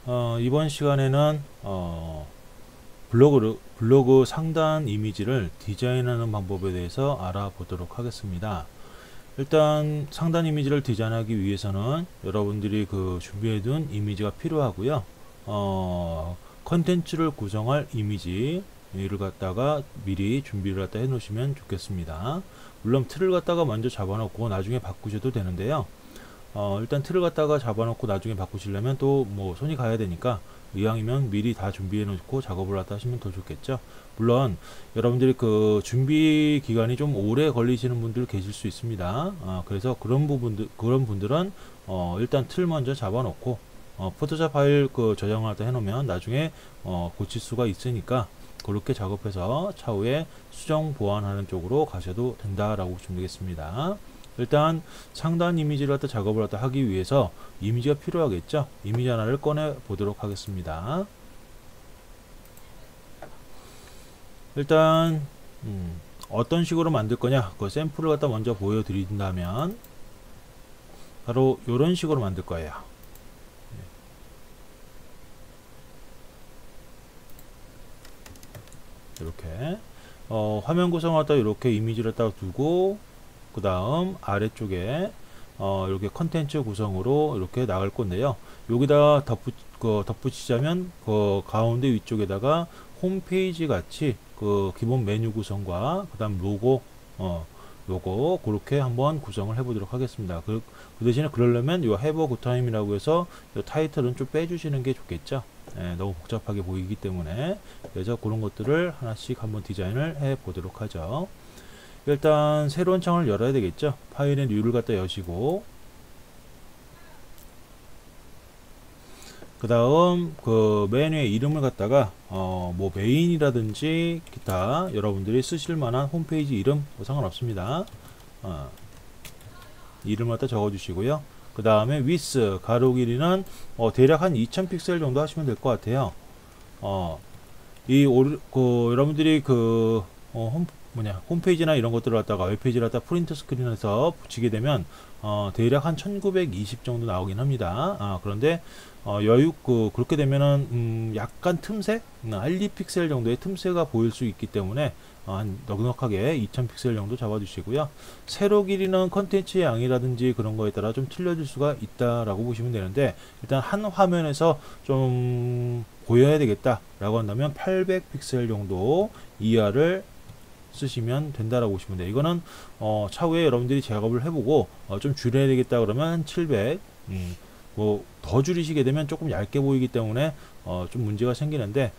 이번 시간에는 블로그 상단 이미지를 디자인하는 방법에 대해서 알아보도록 하겠습니다. 일단 상단 이미지를 디자인하기 위해서는 여러분들이 준비해둔 이미지가 필요하고요. 컨텐츠를 구성할 이미지를 갖다가 미리 준비를 갖다 해 놓으시면 좋겠습니다. 물론 틀을 갖다가 먼저 잡아놓고 나중에 바꾸셔도 되는데요. 일단 틀을 갖다가 잡아놓고 나중에 바꾸시려면 또 뭐 손이 가야 되니까 이왕이면 미리 다 준비해 놓고 작업을 갖다 하시면 더 좋겠죠. 물론 여러분들이 준비 기간이 좀 오래 걸리시는 분들 계실 수 있습니다. 그래서 그런 분들은 일단 틀 먼저 잡아놓고 포토샵 파일 저장을 갖다 해놓으면 나중에 고칠 수가 있으니까 그렇게 작업해서 차후에 수정 보완하는 쪽으로 가셔도 된다라고 보시면 되겠습니다. 일단 상단 이미지를 갖다 작업을 갖다 하기 위해서 이미지가 필요하겠죠. 이미지 하나를 꺼내 보도록 하겠습니다. 일단 어떤 식으로 만들 거냐, 그 샘플을 갖다 먼저 보여드린다면 바로 이런 식으로 만들 거예요. 이렇게 화면 구성을 갖다 이렇게 이미지를 갖다 두고 그 다음 아래쪽에 이렇게 컨텐츠 구성으로 이렇게 나갈 건데요. 여기다 덧붙이자면 가운데 위쪽에다가 홈페이지 같이 기본 메뉴 구성과 그 다음 로고 요거 그렇게 한번 구성을 해 보도록 하겠습니다. 그 대신에 그러려면 요 have a good time이라고 해서 요 타이틀은 좀 빼주시는 게 좋겠죠. 너무 복잡하게 보이기 때문에. 그래서 그런 것들을 하나씩 한번 디자인을 해 보도록 하죠. 일단 새로운 창을 열어야 되겠죠. 파일의 뉴를 갖다 여시고 그 다음 메뉴의 이름을 갖다가 뭐 메인이라든지 기타 여러분들이 쓰실 만한 홈페이지 이름 상관없습니다. 이름을 갖다 적어 주시고요. 그 다음에 width 가로 길이는 대략 한 2000 픽셀 정도 하시면 될 것 같아요. 여러분들이 홈페이지나 이런 것들을 갖다가 웹페이지를 갖다 프린트 스크린에서 붙이게 되면 대략 한 1920 정도 나오긴 합니다. 그런데 그렇게 되면은 약간 틈새 1~2픽셀 정도의 틈새가 보일 수 있기 때문에 한 넉넉하게 2000 픽셀 정도 잡아 주시고요. 세로 길이는 컨텐츠의 양이라든지 그런 거에 따라 좀 틀려질 수가 있다라고 보시면 되는데, 일단 한 화면에서 좀 보여야 되겠다 라고 한다면 800 픽셀 정도 이하를 쓰시면 된다라고 보시면 돼요. 이거는 차후에 여러분들이 작업을 해보고 좀 줄여야 되겠다 그러면 한 700, 뭐 더 줄이시게 되면 조금 얇게 보이기 때문에 좀 문제가 생기는데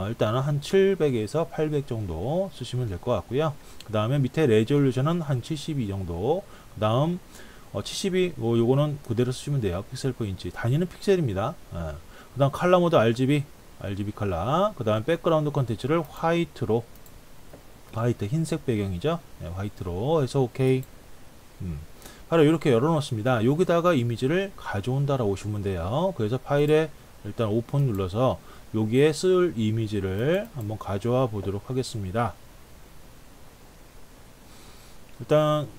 일단은 한 700에서 800 정도 쓰시면 될 것 같고요. 그 다음에 밑에 레졸루션은 한 72 정도. 그 다음 72 요거는 그대로 쓰시면 돼요. 픽셀 퍼 인치 단위는 픽셀입니다. 그 다음 컬러 모드 RGB 컬러. 그 다음 백그라운드 컨텐츠를 화이트 흰색 배경이죠. 화이트로 해서 OK. 바로 이렇게 열어놓습니다. 여기다가 이미지를 가져온다라고 보시면 돼요. 그래서 파일에 일단 오픈 눌러서 여기에 쓸 이미지를 한번 가져와 보도록 하겠습니다. 일단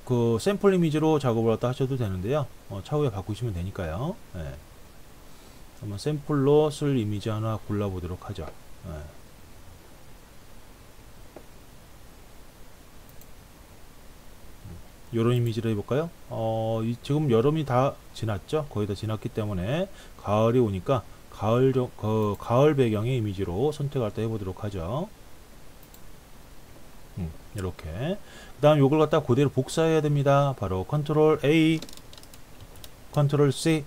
샘플 이미지로 작업을 갖다 하셔도 되는데요. 차후에 바꾸시면 되니까요. 한번 샘플로 쓸 이미지 하나 골라 보도록 하죠. 요런 이미지로 해볼까요? 지금 여름이 다 지났죠? 거의 다 지났기 때문에 가을이 오니까 가을 배경의 이미지로 선택할 때 해보도록 하죠. 이렇게. 그 다음 요걸 갖다 그대로 복사해야 됩니다. 바로 컨트롤 A, 컨트롤 C.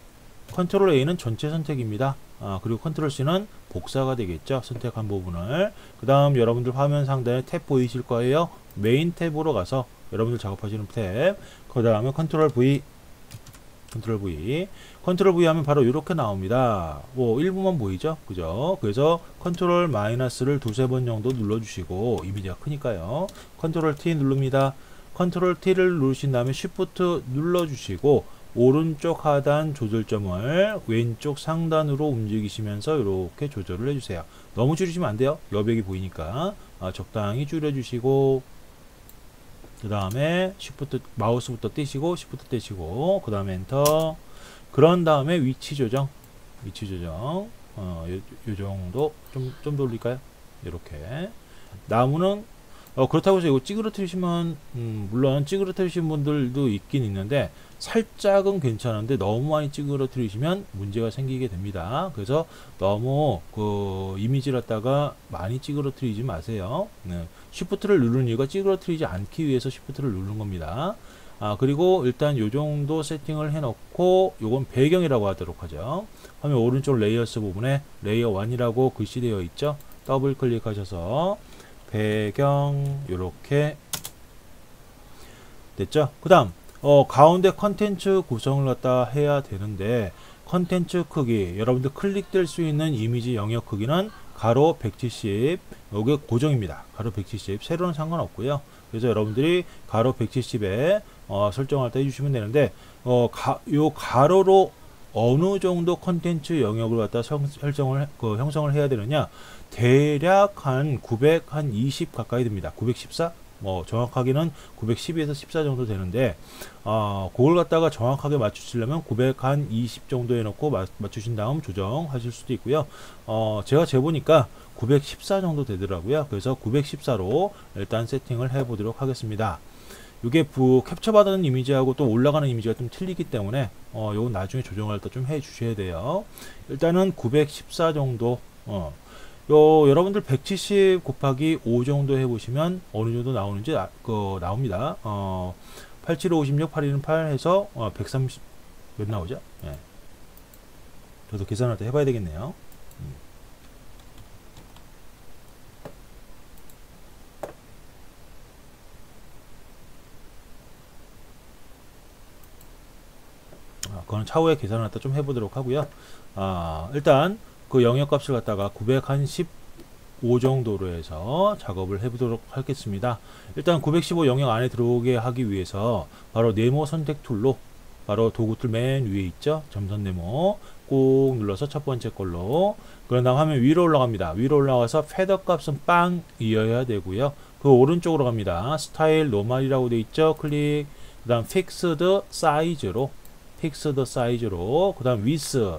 컨트롤 A는 전체 선택입니다. 그리고 컨트롤 C는 복사가 되겠죠. 선택한 부분을. 그 다음 여러분들 화면 상단에 탭 보이실 거예요. 메인 탭으로 가서 여러분들 작업하시는 탭, 그 다음에 컨트롤 V 하면 바로 이렇게 나옵니다. 뭐 일부만 보이죠, 그죠? 그래서 컨트롤 마이너스를 두세 번 정도 눌러주시고, 이미지가 크니까요. 컨트롤 T 누릅니다. 컨트롤 T를 누르신 다음에 쉬프트 눌러주시고 오른쪽 하단 조절점을 왼쪽 상단으로 움직이시면서 이렇게 조절을 해주세요. 너무 줄이시면 안 돼요. 여백이 보이니까 적당히 줄여주시고, 그 다음에 마우스부터 떼시고 시프트 떼시고 그 다음에 엔터. 그런 다음에 위치 조정 요 정도 좀 돌릴까요? 이렇게 나무는 그렇다고 해서 이거 찌그러뜨리시면 물론 찌그러뜨리신 분들도 있긴 있는데 살짝은 괜찮은데 너무 많이 찌그러뜨리시면 문제가 생기게 됩니다. 그래서 너무 그 이미지를 갖다가 많이 찌그러뜨리지 마세요. 네. 쉬프트를 누르는 이유가 찌그러뜨리지 않기 위해서 쉬프트를 누르는 겁니다. 그리고 일단 요 정도 세팅을 해 놓고 요건 배경이라고 하도록 하죠. 화면 오른쪽 레이어스 부분에 레이어 1이라고 글씨 되어 있죠. 더블 클릭하셔서 배경 요렇게 됐죠. 그 다음 가운데 컨텐츠 구성을 갖다 해야 되는데 컨텐츠 크기 여러분들 클릭될 수 있는 이미지 영역 크기는 가로 170 요게 고정입니다. 가로 170 세로는 상관없고요. 그래서 여러분들이 가로 170에 설정할 때 해주시면 되는데 요 가로로 어느 정도 컨텐츠 영역을 갖다 형성을 해야 되느냐. 대략 한 920 가까이 됩니다. 914? 정확하게는 912에서 14 정도 되는데, 그걸 갖다가 정확하게 맞추시려면 920 정도 해놓고 맞추신 다음 조정하실 수도 있고요. 제가 재보니까 914 정도 되더라고요. 그래서 914로 일단 세팅을 해보도록 하겠습니다. 이게 캡처 받은 이미지하고 또 올라가는 이미지가 좀 틀리기 때문에, 요건 나중에 조정할 때 좀 해 주셔야 돼요. 일단은 914 정도, 여러분들 170 곱하기 5 정도 해보시면 어느 정도 나오는지 나옵니다. 87, 56, 8, 8 해서 130 몇 나오죠? 예. 저도 계산할 때 해봐야 되겠네요. 그건 차후에 계산할 때 좀 해보도록 하고요. 일단 그 영역값을 갖다가 915 정도로 해서 작업을 해보도록 하겠습니다. 일단 915 영역 안에 들어오게 하기 위해서 바로 네모 선택 툴로 바로 도구 툴 맨 위에 있죠. 점선 네모 꾹 눌러서 첫 번째 걸로, 그런 다음 화면 위로 올라갑니다. 위로 올라가서 패더 값은 빵 이어야 되고요. 그 오른쪽으로 갑니다. 스타일 노멀이라고 되어 있죠. 클릭. 그 다음 픽스드 사이즈로 그 다음 위스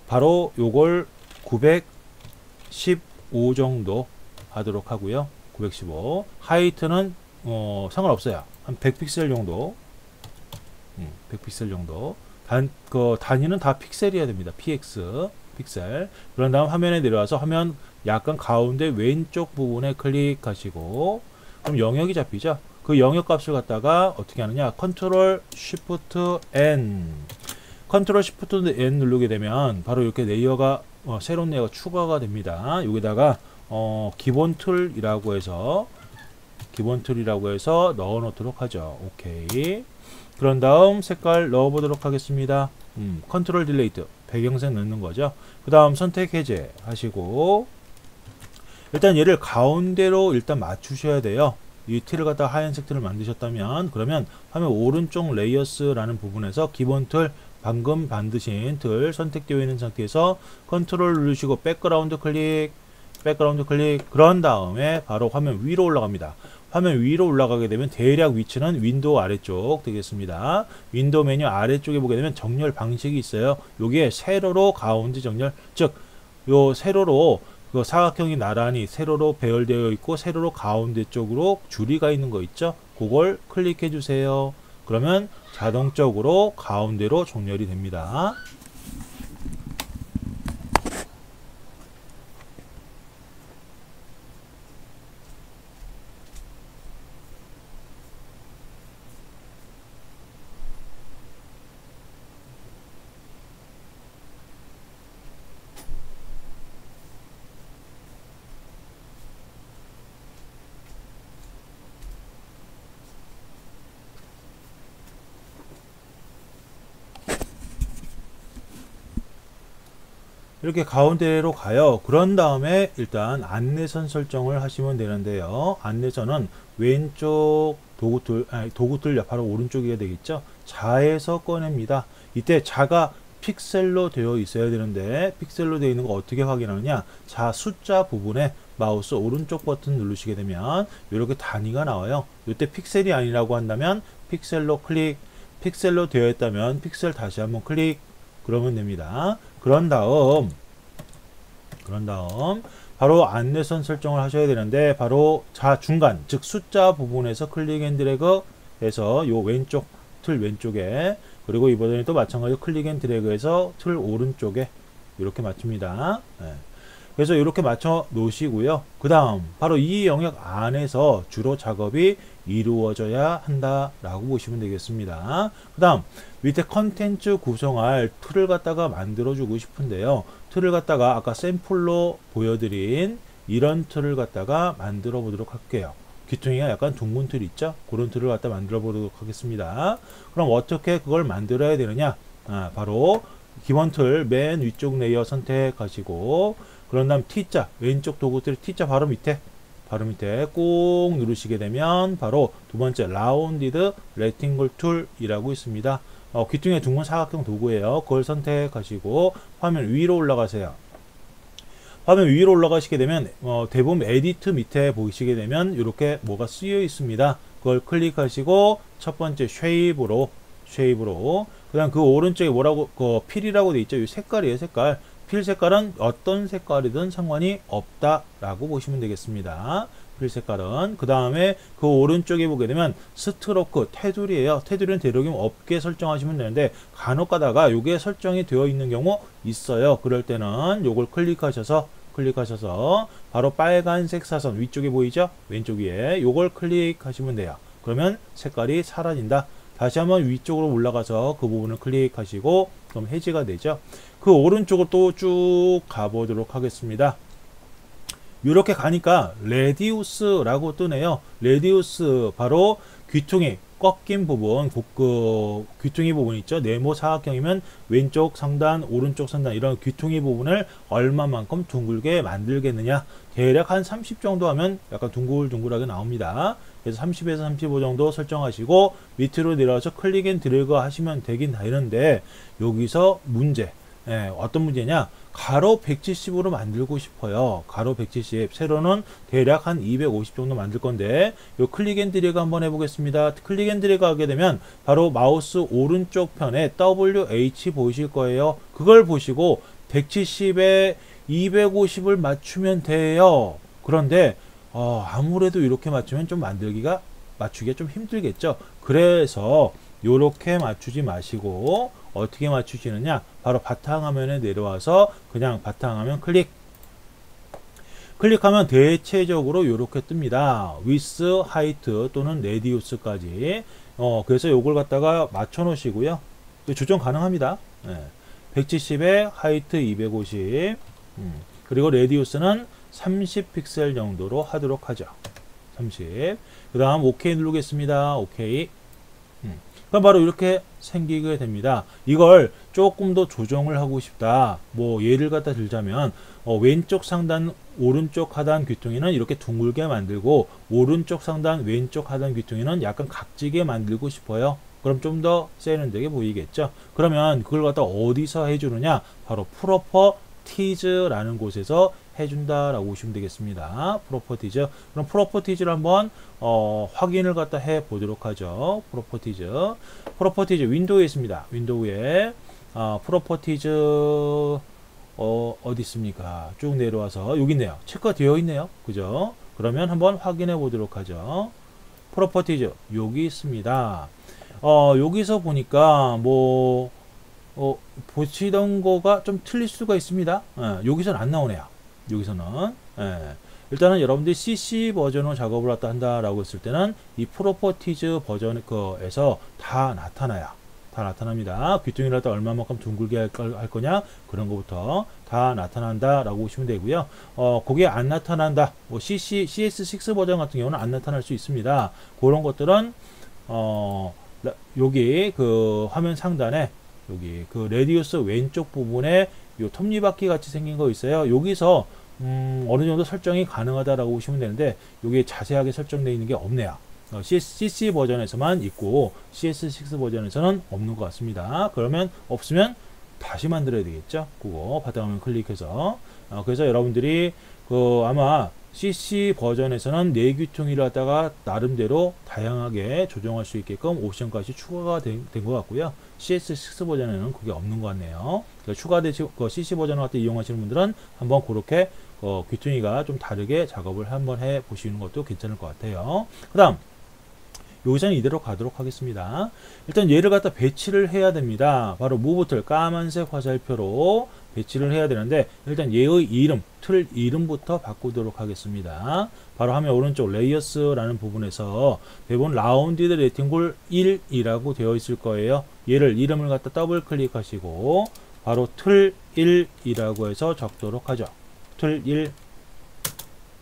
바로 요걸 915 정도 하도록 하고요. 915 하이트는 상관없어요. 한 100픽셀 정도, 100픽셀 정도. 단위는 다 픽셀이어야 됩니다. px 픽셀. 그런 다음 화면에 내려와서 화면 약간 가운데 왼쪽 부분에 클릭하시고, 그럼 영역이 잡히죠. 그 영역 값을 갖다가 어떻게 하느냐, 컨트롤 쉬프트 N 누르게 되면 바로 이렇게 레이어가 새로운 레이어가 추가가 됩니다. 여기다가 기본 툴이라고 해서 넣어 놓도록 하죠. 오케이. 그런 다음 색깔 넣어 보도록 하겠습니다. 컨트롤 딜레이트 배경색 넣는 거죠. 그 다음 선택 해제 하시고, 일단 얘를 가운데로 일단 맞추셔야 돼요. 이 틀을 갖다 하얀색 틀을 만드셨다면, 그러면 화면 오른쪽 레이어스라는 부분에서 기본 틀 방금 만드신 틀 선택되어 있는 상태에서 컨트롤 누르시고 백그라운드 클릭, 그런 다음에 바로 화면 위로 올라갑니다. 화면 위로 올라가게 되면 대략 위치는 윈도우 아래쪽 되겠습니다. 윈도우 메뉴 아래쪽에 보게 되면 정렬 방식이 있어요. 요게 세로로 가운데 정렬, 즉 요 세로로 그 사각형이 나란히 세로로 배열되어 있고 세로로 가운데 쪽으로 줄이가 있는 거 있죠. 그걸 클릭해 주세요. 그러면 자동적으로 가운데로 정렬이 됩니다. 이렇게 가운데로 가요. 그런 다음에 일단 안내선 설정을 하시면 되는데요. 안내선은 왼쪽 도구툴 바로 오른쪽이어야 되겠죠. 자에서 꺼냅니다. 이때 자가 픽셀로 되어 있어야 되는데, 픽셀로 되어 있는 거 어떻게 확인하느냐, 자 숫자 부분에 마우스 오른쪽 버튼 누르시게 되면 이렇게 단위가 나와요. 이때 픽셀이 아니라고 한다면 픽셀로 클릭, 픽셀로 되어 있다면 픽셀 다시 한번 클릭, 그러면 됩니다. 그런 다음 그런 다음 바로 안내선 설정을 하셔야 되는데 바로 중간 즉 숫자 부분에서 클릭 앤 드래그 해서 요 왼쪽 틀 왼쪽에 그리고 이번에 또 마찬가지로 클릭 앤 드래그 해서 틀 오른쪽에 이렇게 맞춥니다. 네. 그래서 이렇게 맞춰 놓으시고요. 그 다음 바로 이 영역 안에서 주로 작업이 이루어져야 한다라고 보시면 되겠습니다. 그 다음 밑에 컨텐츠 구성할 틀을 갖다가 만들어 주고 싶은데요. 틀을 갖다가 아까 샘플로 보여드린 이런 틀을 갖다가 만들어 보도록 할게요. 귀퉁이가 약간 둥근 틀 있죠? 그런 틀을 갖다 만들어 보도록 하겠습니다. 그럼 어떻게 그걸 만들어야 되느냐? 바로 기본 틀 맨 위쪽 레이어 선택하시고 그런 다음 T자 왼쪽 도구틀 T자 바로 밑에 꼭 누르시게 되면 바로 두 번째 라운디드 레팅글 툴이라고 있습니다. 귀퉁이의 둥근 사각형 도구예요. 그걸 선택하시고 화면 위로 올라가세요. 화면 위로 올라가시게 되면 대부분 에디트 밑에 보시게 되면 이렇게 뭐가 쓰여 있습니다. 그걸 클릭하시고 첫 번째 쉐입으로 그 다음 그 오른쪽에 뭐라고 필이라고 돼 있죠. 이 색깔이에요. 색깔. 필 색깔은 어떤 색깔이든 상관이 없다라고 보시면 되겠습니다. 필 색깔은 그 다음에 그 오른쪽에 보게 되면 스트로크 테두리예요. 테두리는 되도록이면 없게 설정하시면 되는데 간혹 가다가 요게 설정이 되어 있는 경우 있어요. 그럴 때는 요걸 클릭하셔서 바로 빨간색 사선 위쪽에 보이죠? 왼쪽 위에 요걸 클릭하시면 돼요. 그러면 색깔이 사라진다. 다시 한번 위쪽으로 올라가서 그 부분을 클릭하시고 그럼 해지가 되죠. 그 오른쪽으로 또 쭉 가보도록 하겠습니다. 이렇게 가니까 레디우스라고 뜨네요. 레디우스 바로 귀퉁이 꺾인 부분, 그 귀퉁이 부분 있죠. 네모 사각형이면 왼쪽 상단, 오른쪽 상단 이런 귀퉁이 부분을 얼마만큼 둥글게 만들겠느냐. 대략 한 30 정도 하면 약간 둥글둥글하게 나옵니다. 그래서 30에서 35 정도 설정하시고 밑으로 내려와서 클릭 앤 드래그 하시면 되긴 되는데 여기서 문제. 어떤 문제냐? 가로 170으로 만들고 싶어요. 가로 170. 세로는 대략 한 250 정도 만들 건데 요 클릭 앤 드래그 한번 해보겠습니다. 클릭 앤 드래그 하게 되면 바로 마우스 오른쪽 편에 WH 보이실 거예요. 그걸 보시고 170에 250을 맞추면 돼요. 그런데 아무래도 이렇게 맞추면 좀 맞추기가 좀 힘들겠죠. 그래서 요렇게 맞추지 마시고 어떻게 맞추시느냐? 바로 바탕화면에 내려와서 그냥 바탕화면 클릭하면 대체적으로 이렇게 뜹니다. width, height 또는 radius까지. 그래서 요걸 갖다가 맞춰 놓으시고요. 조정 가능합니다. 170에 height 250. 그리고 radius는 30 픽셀 정도로 하도록 하죠. 30. 그 다음 OK 누르겠습니다. OK. 그럼 바로 이렇게 생기게 됩니다. 이걸 조금 더 조정을 하고 싶다. 뭐 예를 갖다 들자면 왼쪽 상단 오른쪽 하단 귀퉁이는 이렇게 둥글게 만들고 오른쪽 상단 왼쪽 하단 귀퉁이는 약간 각지게 만들고 싶어요. 그럼 좀 더 세련되게 보이겠죠. 그러면 그걸 갖다 어디서 해주느냐? 바로 프로퍼티즈라는 곳에서 해준다라고 보시면 되겠습니다. 프로퍼티즈. 그럼 프로퍼티즈를 한번 확인을 갖다 해 보도록 하죠. 프로퍼티즈 윈도우에 있습니다. 윈도우에 프로퍼티즈 어디 있습니까? 쭉 내려와서 여기 있네요. 체크가 되어 있네요. 그죠? 그러면 한번 확인해 보도록 하죠. 프로퍼티즈 여기 있습니다. 여기서 보니까 보시던 거가 좀 틀릴 수가 있습니다. 여기서는 안 나오네요. 여기서는 일단은 여러분들이 CC 버전으로 작업을 갖다 한다라고 했을 때는 이 프로퍼티즈 버전에서 다 나타나요. 다 나타납니다. 귀퉁이를 갖다 얼마만큼 둥글게 할 거냐 그런 것부터 다 나타난다 라고 보시면 되고요. 그게 안 나타난다. CS6 버전 같은 경우는 안 나타날 수 있습니다. 그런 것들은 여기 그 화면 상단에 여기 그 레디우스 왼쪽 부분에 요 톱니바퀴 같이 생긴 거 있어요. 여기서 어느 정도 설정이 가능하다라고 보시면 되는데 여기에 자세하게 설정되어 있는 게 없네요. CC 버전에서만 있고 CS6 버전에서는 없는 것 같습니다. 그러면 없으면 다시 만들어야 되겠죠. 그거 바탕화면 클릭해서 그래서 여러분들이 아마 CC 버전에서는 내귀퉁이를 갖다가 나름대로 다양하게 조정할 수 있게끔 옵션까지 추가가 된 것 같고요. CS6 버전에는 그게 없는 것 같네요. 추가되시 CC 버전을 갖다 이용하시는 분들은 한번 그렇게 귀퉁이가 좀 다르게 작업을 한번 해 보시는 것도 괜찮을 것 같아요. 그 다음 여기서는 이대로 가도록 하겠습니다. 일단 얘를 갖다 배치를 해야 됩니다. 바로 무브틀 까만색 화살표로 배치를 해야 되는데 일단 얘의 이름, 틀 이름부터 바꾸도록 하겠습니다. 바로 화면 오른쪽 레이어스라는 부분에서 대부분 라운디드 레팅골 1이라고 되어 있을 거예요. 얘를 이름을 갖다 더블 클릭하시고 바로 틀 1이라고 해서 적도록 하죠. 틀 1,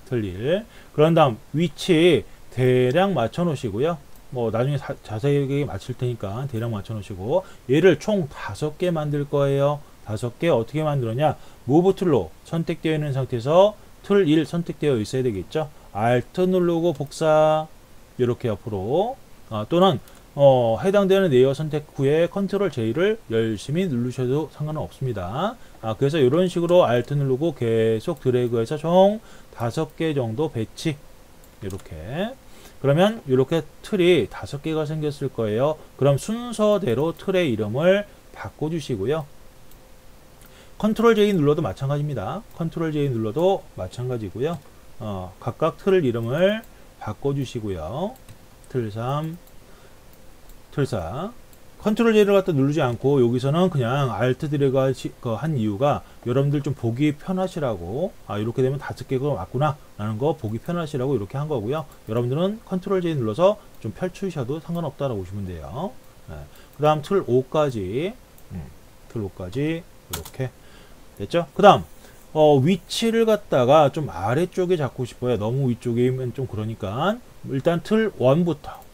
틀 1. 그런 다음 위치 대략 맞춰 놓으시고요. 뭐 나중에 자세하게 맞출 테니까 대략 맞춰 놓으시고 얘를 총 5개 만들 거예요. 5개 어떻게 만들었냐? 무브 툴로 선택되어 있는 상태에서 틀 1 선택되어 있어야 되겠죠. Alt 누르고 복사 이렇게 옆으로 또는 해당되는 레이어 선택 후에 컨트롤 J를 열심히 누르셔도 상관은 없습니다. 그래서 이런 식으로 Alt 누르고 계속 드래그해서 총 5개 정도 배치 이렇게 그러면 이렇게 틀이 5개가 생겼을 거예요. 그럼 순서대로 틀의 이름을 바꿔주시고요. 컨트롤 J 눌러도 마찬가지입니다. 컨트롤 J 눌러도 마찬가지고요. 각각 틀 이름을 바꿔주시고요. 틀 3, 틀 4. 컨트롤 J를 갖다 누르지 않고 여기서는 그냥 Alt 드래그 한 이유가 여러분들 좀 보기 편하시라고 이렇게 되면 5개가 맞구나 라는 거 보기 편하시라고 이렇게 한 거고요. 여러분들은 컨트롤 J 눌러서 좀 펼치셔도 상관없다라고 보시면 돼요. 그 다음 틀 5까지 틀 5까지 이렇게 됐죠? 그 다음 위치를 갖다가 좀 아래쪽에 잡고 싶어요. 너무 위쪽이면 좀 그러니까 일단 틀 1부터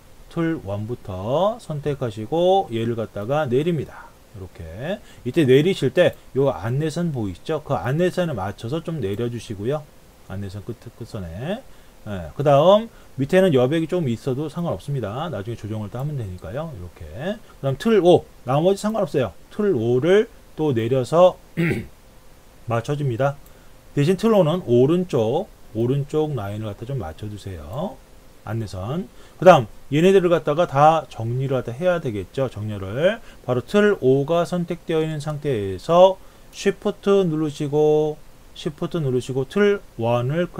선택하시고 얘를 갖다가 내립니다. 이렇게 이때 내리실 때 요 안내선 보이시죠? 그 안내선에 맞춰서 좀 내려주시고요. 안내선 끝선에 그 다음 밑에는 여백이 좀 있어도 상관없습니다. 나중에 조정을 또 하면 되니까요. 이렇게 그 다음 틀 5 나머지 상관없어요. 틀 5를 또 내려서 맞춰줍니다. 대신 틀 5는 오른쪽 라인을 갖다 좀 맞춰주세요. 안내선. 그 다음 얘네들을 갖다가 다 정리를 갖다 해야 되겠죠. 정렬을 바로 틀 5가 선택되어 있는 상태에서 Shift 누르시고 틀 1을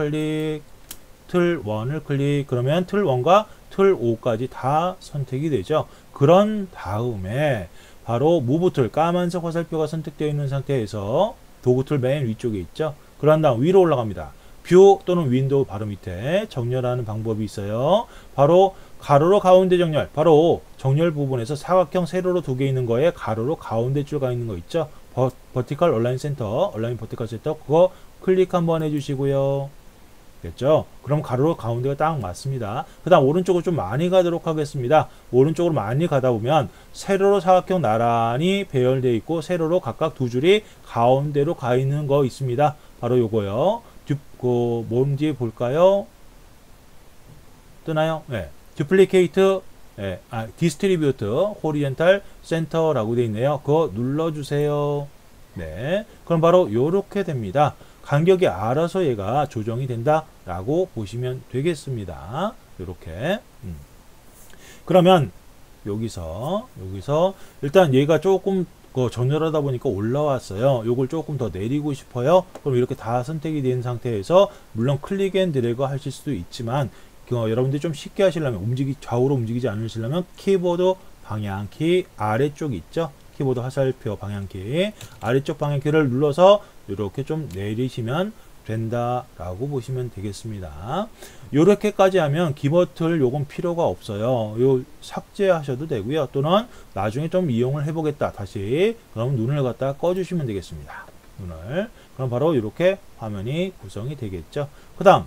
클릭 그러면 틀 1과 틀 5까지 다 선택이 되죠. 그런 다음에 바로 무브 툴 까만색 화살표가 선택되어 있는 상태에서 도구 툴 맨 위쪽에 있죠. 그런 다음 위로 올라갑니다. 뷰 또는 윈도우 바로 밑에 정렬하는 방법이 있어요. 바로 가로로 가운데 정렬, 바로 정렬 부분에서 사각형 세로로 2개 있는 거에 가로로 가운데 줄 가 있는 거 있죠. 버티컬 얼라인 센터, 얼라인 버티컬 센터 그거 클릭 한번 해주시고요. 됐죠? 그럼 가로로 가운데가 딱 맞습니다. 그 다음 오른쪽으로 좀 많이 가도록 하겠습니다. 오른쪽으로 많이 가다 보면 세로로 사각형 나란히 배열되어 있고 세로로 각각 2줄이 가운데로 가 있는 거 있습니다. 바로 요거요. 뭔지 볼까요? 뜨나요? 네. 듀플리케이트, 디스트리뷰트, 호리젠탈 센터라고 되어 있네요. 그거 눌러주세요. 네. 그럼 바로 요렇게 됩니다. 간격이 알아서 얘가 조정이 된다 라고 보시면 되겠습니다. 요렇게. 그러면 여기서 일단 얘가 조금 정렬하다 보니까 올라왔어요. 요걸 조금 더 내리고 싶어요. 그럼 이렇게 다 선택이 된 상태에서 물론 클릭 앤 드래그 하실 수도 있지만 여러분들이 좀 쉽게 하시려면 좌우로 움직이지 않으시려면 키보드 방향키 아래쪽 있죠. 키보드 화살표 방향키 아래쪽 방향키를 눌러서 이렇게 좀 내리시면 된다라고 보시면 되겠습니다. 이렇게까지 하면 기버틀 요건 필요가 없어요. 요 삭제하셔도 되고요. 또는 나중에 좀 이용을 해보겠다 다시 그럼 눈을 갖다 꺼주시면 되겠습니다. 눈을 그럼 바로 이렇게 화면이 구성이 되겠죠. 그 다음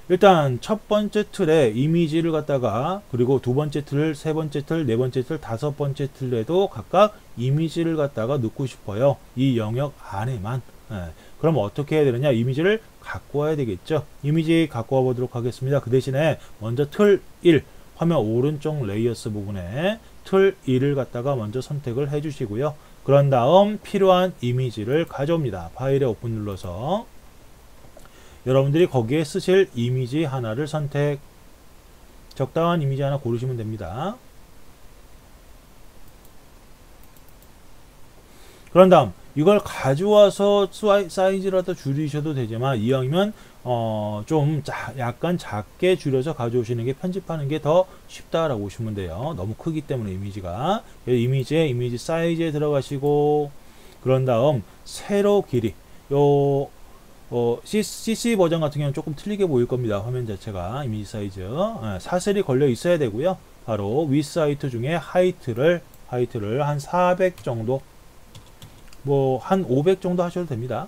일단 첫 번째 틀에 이미지를 갖다가 그리고 두 번째 틀, 세 번째 틀, 네 번째 틀, 다섯 번째 틀에도 각각 이미지를 갖다가 넣고 싶어요. 이 영역 안에만. 그럼 어떻게 해야 되느냐? 이미지를 갖고 와야 되겠죠. 이미지 갖고 와 보도록 하겠습니다. 그 대신에 먼저 틀 1, 화면 오른쪽 레이어스 부분에 틀 1을 갖다가 먼저 선택을 해 주시고요. 그런 다음 필요한 이미지를 가져옵니다. 파일에 오픈 눌러서 여러분들이 거기에 쓰실 이미지 하나를 적당한 이미지 하나 고르시면 됩니다. 그런 다음 이걸 가져와서 사이즈라도 줄이셔도 되지만 이왕이면 좀 약간 작게 줄여서 가져오시는 게 편집하는 게 더 쉽다라고 보시면 돼요. 너무 크기 때문에 이미지가. 이미지 사이즈에 들어가시고 그런 다음 세로 길이 CC 버전 같은 경우는 조금 틀리게 보일 겁니다. 화면 자체가 이미지 사이즈 사슬이 걸려 있어야 되고요. 바로 위스 하이트 중에 하이트를 한 400 정도 뭐 한 500 정도 하셔도 됩니다.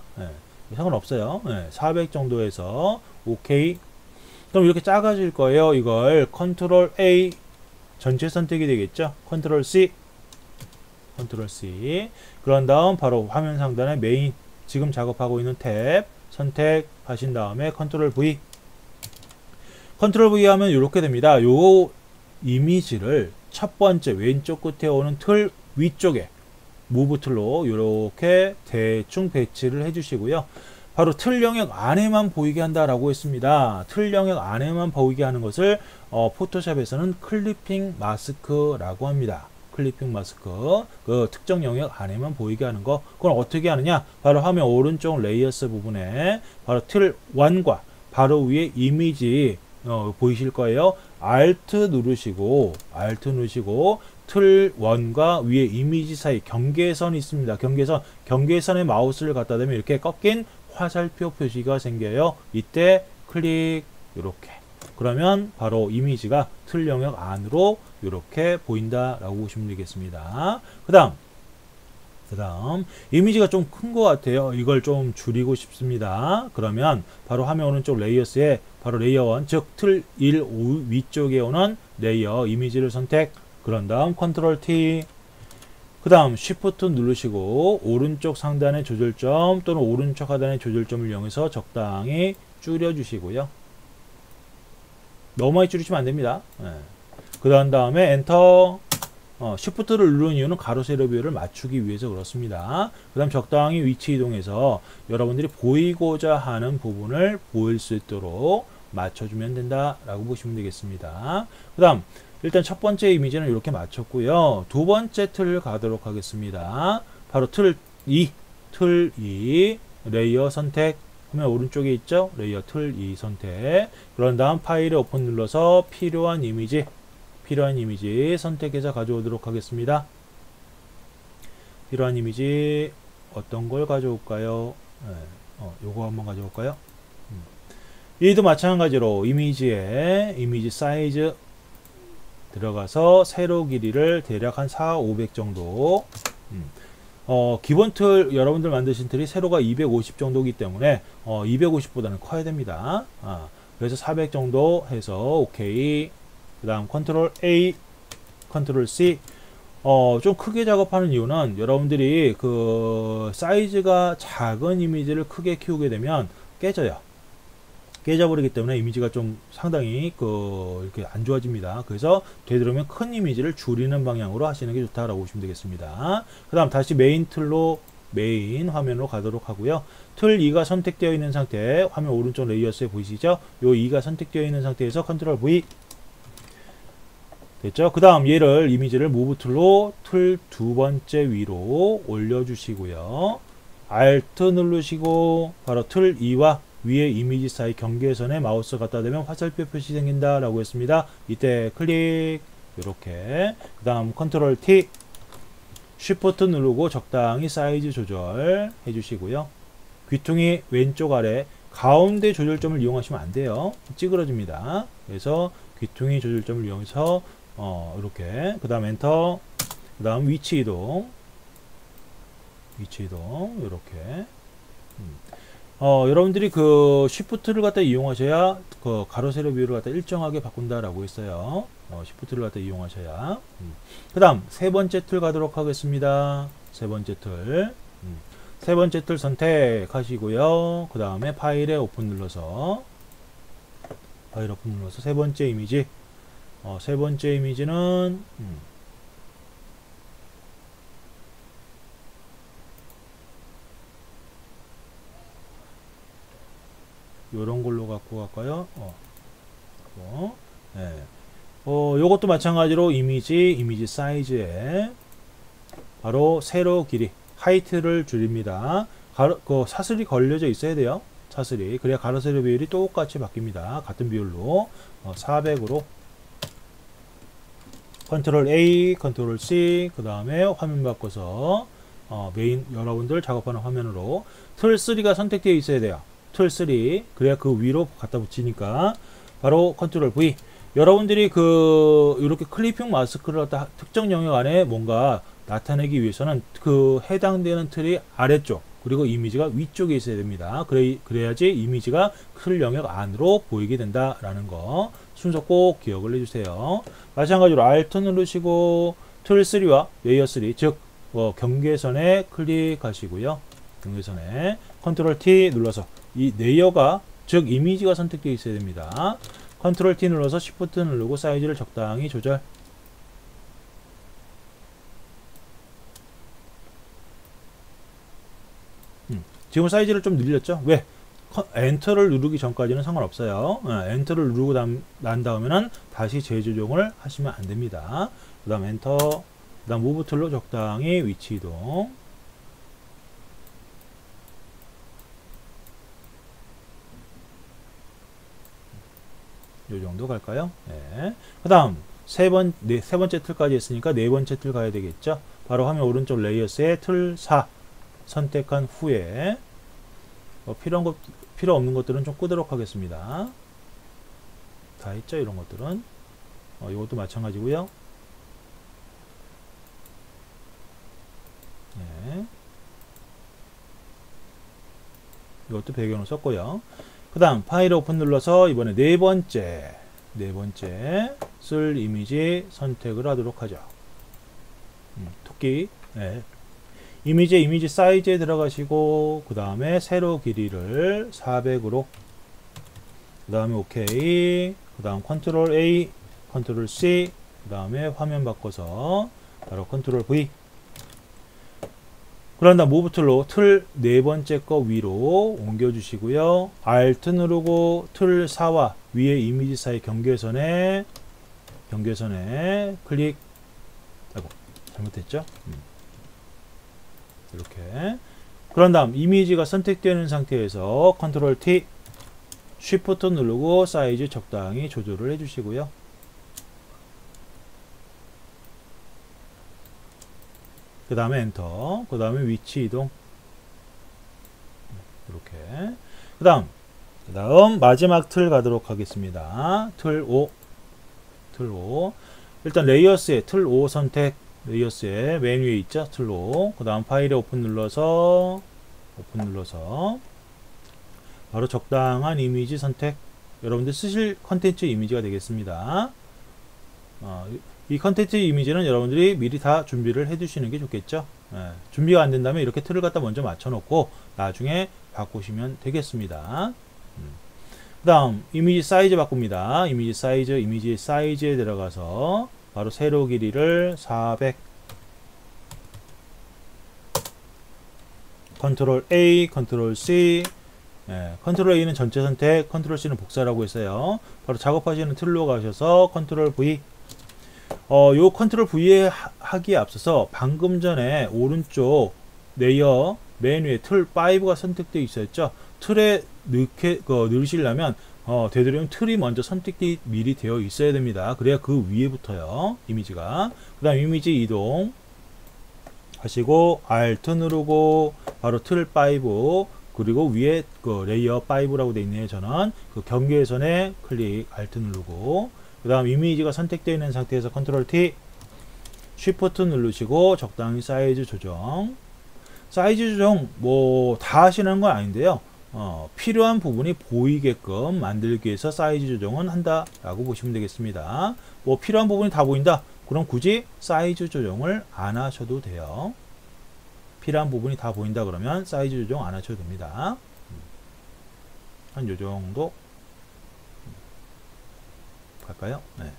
상관없어요. 400 정도에서 오케이. 그럼 이렇게 작아질 거예요. 이걸 컨트롤 A 전체 선택이 되겠죠. 컨트롤 C 그런 다음 바로 화면 상단에 메인 지금 작업하고 있는 탭 선택하신 다음에 컨트롤 V 하면 이렇게 됩니다. 요 이미지를 첫 번째 왼쪽 끝에 오는 틀 위쪽에 무브 틀로 이렇게 대충 배치를 해주시고요. 바로 틀 영역 안에만 보이게 한다라고 했습니다. 틀 영역 안에만 보이게 하는 것을 포토샵에서는 클리핑 마스크라고 합니다. 클리핑 마스크, 그 특정 영역 안에만 보이게 하는 거. 그걸 어떻게 하느냐? 바로 화면 오른쪽 레이어스 부분에 바로 틀 1과 바로 위에 이미지 보이실 거예요. Alt 누르시고 틀 1과 위에 이미지 사이 경계선이 있습니다. 경계선에 마우스를 갖다 대면 이렇게 꺾인 화살표 표시가 생겨요. 이때 클릭 이렇게. 그러면 바로 이미지가 틀 영역 안으로 이렇게 보인다라고 보시면 되겠습니다. 그 다음 이미지가 좀 큰 것 같아요. 이걸 좀 줄이고 싶습니다. 그러면 바로 화면 오른쪽 레이어스에 바로 레이어 1, 즉 틀 1 위쪽에 오는 레이어 이미지를 선택. 그런 다음 컨트롤 T 그 다음 쉬프트 누르시고 오른쪽 상단의 조절점 또는 오른쪽 하단의 조절점을 이용해서 적당히 줄여 주시고요. 너무 많이 줄이시면 안됩니다. 그 다음에 엔터 쉬프트를 누르는 이유는 가로 세로 비율을 맞추기 위해서 그렇습니다. 그 다음 적당히 위치 이동해서 여러분들이 보이고자 하는 부분을 보일 수 있도록 맞춰주면 된다라고 보시면 되겠습니다. 그 다음 일단 첫 번째 이미지는 이렇게 맞췄고요. 두 번째 틀을 가도록 하겠습니다. 바로 틀 2 레이어 선택 화면 오른쪽에 있죠. 레이어 틀 2 선택. 그런 다음 파일에 오픈 눌러서 필요한 이미지 선택해서 가져오도록 하겠습니다. 필요한 이미지 어떤 걸 가져올까요? 요거 한번 가져올까요? 얘도 마찬가지로 이미지에 이미지 사이즈 들어가서 세로 길이를 대략 한 400, 500 정도. 기본 틀 여러분들 만드신 틀이 세로가 250 정도이기 때문에 250보다는 커야 됩니다. 그래서 400 정도 해서 오케이. 그 다음 컨트롤 A 컨트롤 C 좀 크게 작업하는 이유는 여러분들이 그 사이즈가 작은 이미지를 크게 키우게 되면 깨져버리기 때문에 이미지가 좀 상당히 이렇게 안 좋아집니다. 그래서 되도록이면 큰 이미지를 줄이는 방향으로 하시는 게 좋다라고 보시면 되겠습니다. 그 다음 다시 메인 화면으로 가도록 하고요. 틀 2가 선택되어 있는 상태 화면 오른쪽 레이어스에 보이시죠? 요 2가 선택되어 있는 상태에서 컨트롤 V 됐죠? 그 다음 얘를 이미지를 무브 툴로 틀 두 번째 위로 올려주시고요. Alt 누르시고 바로 틀 2와 위에 이미지 사이 경계선에 마우스 갖다 대면 화살표 표시 생긴다 라고 했습니다. 이때 클릭 이렇게 그 다음 컨트롤 T 쉬프트 누르고 적당히 사이즈 조절 해주시고요. 귀퉁이 왼쪽 아래 가운데 조절점을 이용하시면 안 돼요. 찌그러집니다. 그래서 귀퉁이 조절점을 이용해서 이렇게 그 다음 엔터 그 다음 위치 이동 이렇게 여러분들이 그 쉬프트를 갖다 이용하셔야 그 가로 세로 비율을 갖다 일정하게 바꾼다라고 했어요. 쉬프트를 갖다 이용하셔야. 그 다음 세 번째 틀 가도록 하겠습니다. 세 번째 틀 선택하시고요. 그 다음에 파일에 오픈 눌러서 세 번째 이미지 세 번째 이미지는 요런 걸로 갖고 갈까요? 네. 요것도 마찬가지로 이미지 사이즈에 바로 세로 길이 하이트를 줄입니다. 그 사슬이 걸려져 있어야 돼요. 사슬이. 그래야 가로 세로 비율이 똑같이 바뀝니다. 같은 비율로 400으로 컨트롤 A, 컨트롤 C, 그 다음에 화면 바꿔서 메인 여러분들 작업하는 화면으로 틀 3가 선택되어 있어야 돼요. 틀 3. 그래야 그 위로 갖다 붙이니까 바로 컨트롤 V. 여러분들이 이렇게 클리핑 마스크를 갖다 특정 영역 안에 뭔가 나타내기 위해서는 그 해당되는 틀이 아래쪽 그리고 이미지가 위쪽에 있어야 됩니다. 그래야지 이미지가 틀 영역 안으로 보이게 된다라는 거 순서 꼭 기억을 해주세요. 마찬가지로 Alt 누르시고 틀 3와 레이어 3 즉 경계선에 클릭하시고요. 경계선에 컨트롤 T 눌러서 이 레이어가 즉 이미지가 선택되어 있어야 됩니다. 컨트롤 T 눌러서 Shift 누르고 사이즈를 적당히 조절. 지금 사이즈를 좀 늘렸죠? 왜? 엔터를 누르기 전까지는 상관없어요. 엔터를 누르고 난 다음에는 다시 재조정을 하시면 안 됩니다. 그 다음 엔터, 그 다음 무브 툴로 적당히 위치 이동. 요 정도 갈까요? 네. 그 다음 세 번째 틀까지 했으니까 네 번째 틀 가야 되겠죠? 바로 화면 오른쪽 레이어스에 틀 4 선택한 후에 필요 없는 것들은 좀 끄도록 하겠습니다. 다 했죠? 이런 것들은 이것도 마찬가지고요. 네. 이것도 배경을 썼고요. 그 다음 파일 오픈 눌러서 이번에 네 번째 쓸 이미지 선택을 하도록 하죠. 토끼. 네. 이미지 사이즈에 들어가시고 그 다음에 세로 길이를 400으로 그 다음에 OK 그 다음 컨트롤 A 컨트롤 C 그 다음에 화면 바꿔서 바로 컨트롤 V 그런 다음 무브 툴로 틀 네 번째 거 위로 옮겨 주시고요. Alt 누르고 틀 4와 위에 이미지 사이 경계선에 클릭. 아이고 잘못했죠? 이렇게. 그런 다음 이미지가 선택되는 상태에서 컨트롤 T Shift 누르고 사이즈 적당히 조절을 해 주시고요. 그 다음에 엔터, 그 다음에 위치 이동. 이렇게. 그 다음 마지막 틀 가도록 하겠습니다. 틀 5. 일단 레이어스에 틀 5 선택. 레이어스에 맨 위에 있죠? 틀 5. 그 다음 파일에 오픈 눌러서 바로 적당한 이미지 선택. 여러분들 쓰실 컨텐츠 이미지가 되겠습니다. 이 컨텐츠 이미지는 여러분들이 미리 다 준비를 해 두시는 게 좋겠죠. 준비가 안 된다면 이렇게 틀을 갖다 먼저 맞춰 놓고 나중에 바꾸시면 되겠습니다. 그 다음 이미지 사이즈 바꿉니다. 이미지 사이즈에 들어가서 바로 세로 길이를 400 컨트롤 A 컨트롤 C 컨트롤 A는 전체 선택 컨트롤 C는 복사라고 했어요. 바로 작업하시는 틀로 가셔서 컨트롤 V 요 컨트롤 V에 하기에 앞서서 방금 전에 오른쪽 레이어 맨 위에 틀 5가 선택되어 있었죠. 틀에 넣으시려면 되도록이면 틀이 먼저 선택이 미리 되어 있어야 됩니다. 그래야 그 위에 붙어요. 이미지가. 그 다음 이미지 이동 하시고 Alt 누르고 바로 틀 5 그리고 위에 레이어 5라고 되어 있네요. 저는 그 경계선에 클릭 Alt 누르고 그 다음 이미지가 선택되어 있는 상태에서 컨트롤 T Shift 누르시고 적당히 사이즈 조정. 사이즈 조정 뭐 다 하시는 건 아닌데요. 필요한 부분이 보이게끔 만들기 위해서 사이즈 조정은 한다라고 보시면 되겠습니다. 뭐 필요한 부분이 다 보인다. 그럼 굳이 사이즈 조정을 안 하셔도 돼요. 필요한 부분이 다 보인다 그러면 사이즈 조정 안 하셔도 됩니다. 한 요 정도 갈까요? 네.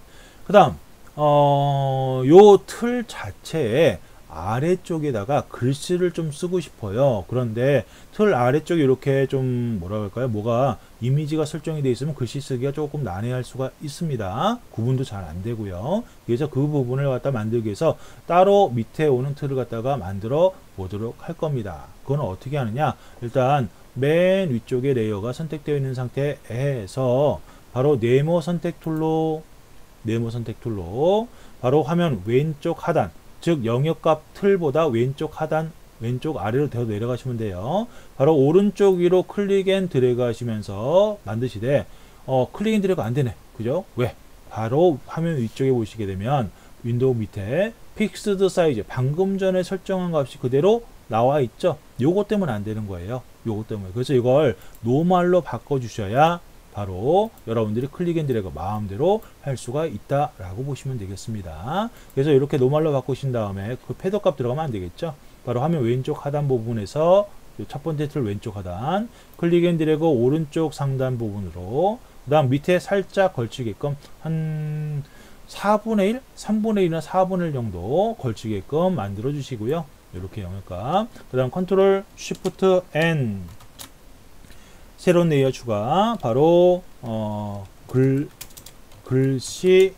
그 다음 요 틀 자체에 아래쪽에다가 글씨를 좀 쓰고 싶어요. 그런데 틀 아래쪽에 이렇게 좀 뭐라 그럴까요? 뭐가 이미지가 설정이 되어 있으면 글씨 쓰기가 조금 난해할 수가 있습니다. 구분도 잘 안 되고요. 그래서 그 부분을 갖다 만들기 위해서 따로 밑에 오는 틀을 갖다가 만들어 보도록 할 겁니다. 그건 어떻게 하느냐? 일단 맨 위쪽에 레이어가 선택되어 있는 상태에서 바로 네모 선택 툴로 바로 화면 왼쪽 하단, 즉 영역값 틀보다 왼쪽 하단, 왼쪽 아래로 더 내려가시면 돼요. 바로 오른쪽 위로 클릭 앤 드래그 하시면서 만드시되 클릭 앤 드래그 안 되네. 그죠? 왜? 바로 화면 위쪽에 보시게 되면 윈도우 밑에 픽스드 사이즈, 방금 전에 설정한 값이 그대로 나와 있죠. 요것 때문에 안 되는 거예요. 요것 때문에. 그래서 이걸 노멀로 바꿔 주셔야 바로 여러분들이 클릭 앤 드래그 마음대로 할 수가 있다라고 보시면 되겠습니다. 그래서 이렇게 노멀로 바꾸신 다음에 그 패더 값 들어가면 안 되겠죠. 바로 화면 왼쪽 하단 부분에서 첫 번째 틀 왼쪽 하단, 클릭 앤 드래그 오른쪽 상단 부분으로, 그 다음 밑에 살짝 걸치게끔 한 4분의 1, 3분의 1이나 4분의 1 정도 걸치게끔 만들어 주시고요. 이렇게 영역값. 그 다음 컨트롤 쉬프트 N, 새로운 레이어 추가. 바로 글씨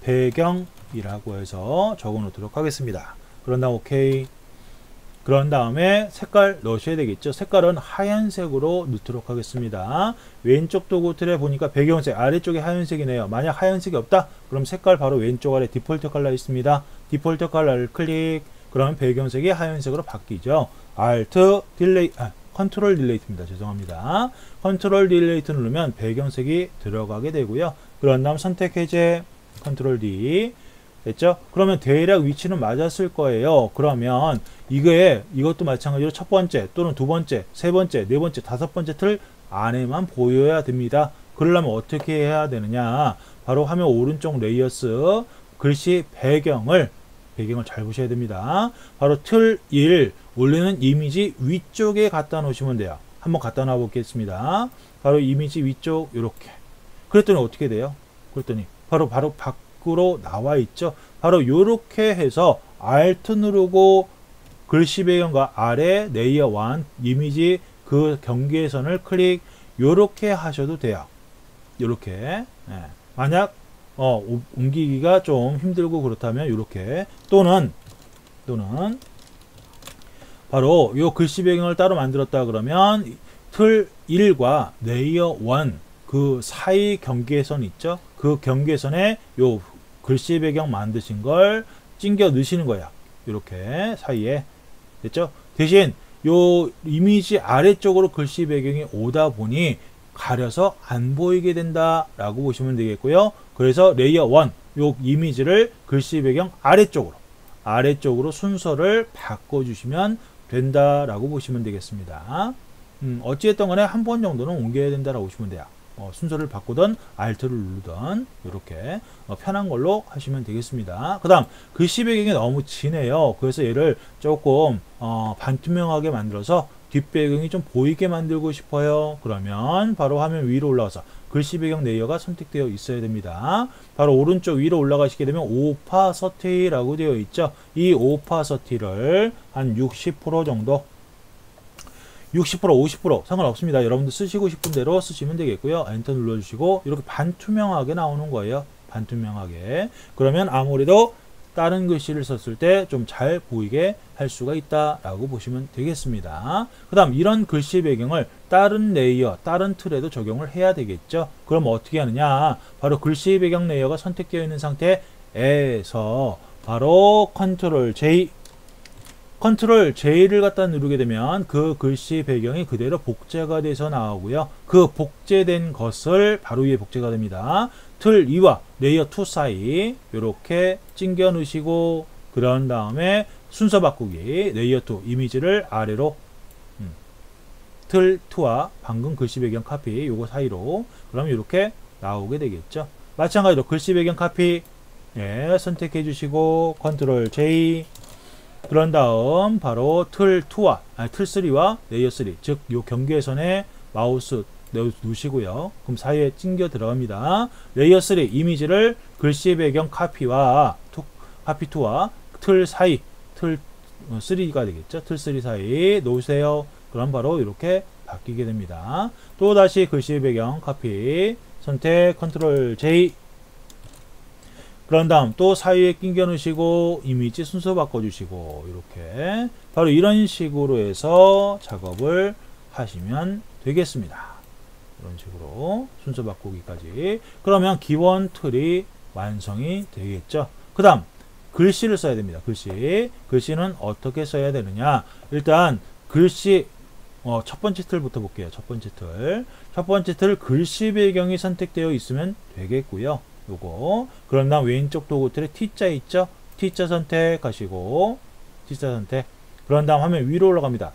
배경이라고 해서 적어 놓도록 하겠습니다. 그런 다음 오케이. 그런 다음에 색깔 넣으셔야 되겠죠. 색깔은 하얀색으로 넣도록 하겠습니다. 왼쪽 도구 틀에 보니까 배경색 아래쪽에 하얀색이네요. 만약 하얀색이 없다 그럼 색깔 바로 왼쪽 아래 디폴트 컬러 있습니다. 디폴트 컬러를 클릭, 그러면 배경색이 하얀색으로 바뀌죠. Alt 딜레이, 컨트롤 딜레이트입니다. 죄송합니다. 컨트롤 딜레이트 누르면 배경색이 들어가게 되고요. 그런 다음 선택 해제, 컨트롤 D 됐죠? 그러면 대략 위치는 맞았을 거예요. 그러면 이것도 마찬가지로 첫 번째 또는 두 번째, 세 번째, 네 번째, 다섯 번째 틀 안에만 보여야 됩니다. 그러려면 어떻게 해야 되느냐? 바로 화면 오른쪽 레이어스 글씨 배경을 잘 보셔야 됩니다. 바로 틀 1 올리는 이미지 위쪽에 갖다 놓으시면 돼요. 한번 갖다 놔 보겠습니다. 바로 이미지 위쪽 이렇게. 그랬더니 어떻게 돼요? 그랬더니 바로 밖으로 나와 있죠. 바로 이렇게 해서 Alt 누르고 글씨 배경과 아래 레이어 1 이미지 그 경계선을 클릭, 요렇게 하셔도 돼요. 요렇게. 만약 옮기기가 좀 힘들고 그렇다면 이렇게, 또는 바로 요 글씨 배경을 따로 만들었다 그러면 틀 1과 레이어 1 그 사이 경계선 있죠. 그 경계선에 요 글씨 배경 만드신 걸 찡겨 넣으시는 거야. 이렇게 사이에. 됐죠? 대신 요 이미지 아래쪽으로 글씨 배경이 오다 보니 가려서 안 보이게 된다라고 보시면 되겠고요. 그래서 레이어 1 요 이미지를 글씨 배경 아래쪽으로 순서를 바꿔주시면 된다라고 보시면 되겠습니다. 어찌됐든 간에 한 번 정도는 옮겨야 된다라고 보시면 돼요. 순서를 바꾸던 Alt를 누르던 이렇게 편한 걸로 하시면 되겠습니다. 그 다음 글씨 배경이 너무 진해요. 그래서 얘를 조금 반투명하게 만들어서 뒷배경이 좀 보이게 만들고 싶어요. 그러면 바로 화면 위로 올라가서 글씨 배경 레이어가 선택되어 있어야 됩니다. 바로 오른쪽 위로 올라가시게 되면 오파서티라고 되어 있죠. 이 오파서티를 한 60% 정도, 60% 50% 상관없습니다. 여러분들 쓰시고 싶은 대로 쓰시면 되겠고요. 엔터 눌러주시고 이렇게 반투명하게 나오는 거예요. 반투명하게. 그러면 아무래도 다른 글씨를 썼을 때 좀 잘 보이게 할 수가 있다라고 보시면 되겠습니다. 그 다음 이런 글씨 배경을 다른 레이어, 다른 틀에도 적용을 해야 되겠죠. 그럼 어떻게 하느냐? 바로 글씨 배경 레이어가 선택되어 있는 상태에서 바로 컨트롤 J를 갖다 누르게 되면 그 글씨 배경이 그대로 복제가 돼서 나오고요. 그 복제된 것을 바로 위에 복제가 됩니다. 틀 2와 레이어 2 사이 이렇게 찡겨 넣으시고, 그런 다음에 순서 바꾸기 레이어 2 이미지를 아래로 틀 2와 방금 글씨 배경 카피 요거 사이로, 그러면 이렇게 나오게 되겠죠. 마찬가지로 글씨 배경 카피 선택해 주시고 컨트롤 J, 그런 다음 바로 틀 3와 레이어 3, 즉 요 경계선에 마우스 놓으시고요. 그럼 사이에 찡겨 들어갑니다. 레이어 3 이미지를 글씨 배경 카피 2와 틀 사이 틀 3가 되겠죠. 틀 3 사이 놓으세요. 그럼 바로 이렇게 바뀌게 됩니다. 또 다시 글씨 배경 카피 선택 컨트롤 J. 그런 다음 또 사이에 끼겨 넣으시고 이미지 순서 바꿔주시고 이렇게 바로 이런 식으로 해서 작업을 하시면 되겠습니다. 이런 식으로 순서 바꾸기까지. 그러면 기본 틀이 완성이 되겠죠. 그 다음 글씨를 써야 됩니다. 글씨는 어떻게 써야 되느냐. 일단 글씨 첫 번째 틀부터 볼게요. 첫 번째 틀 글씨 배경이 선택되어 있으면 되겠고요. 요거 그런 다음 왼쪽 도구 틀에 T자 있죠. T자 선택하시고 T자 선택. 그런 다음 화면 위로 올라갑니다.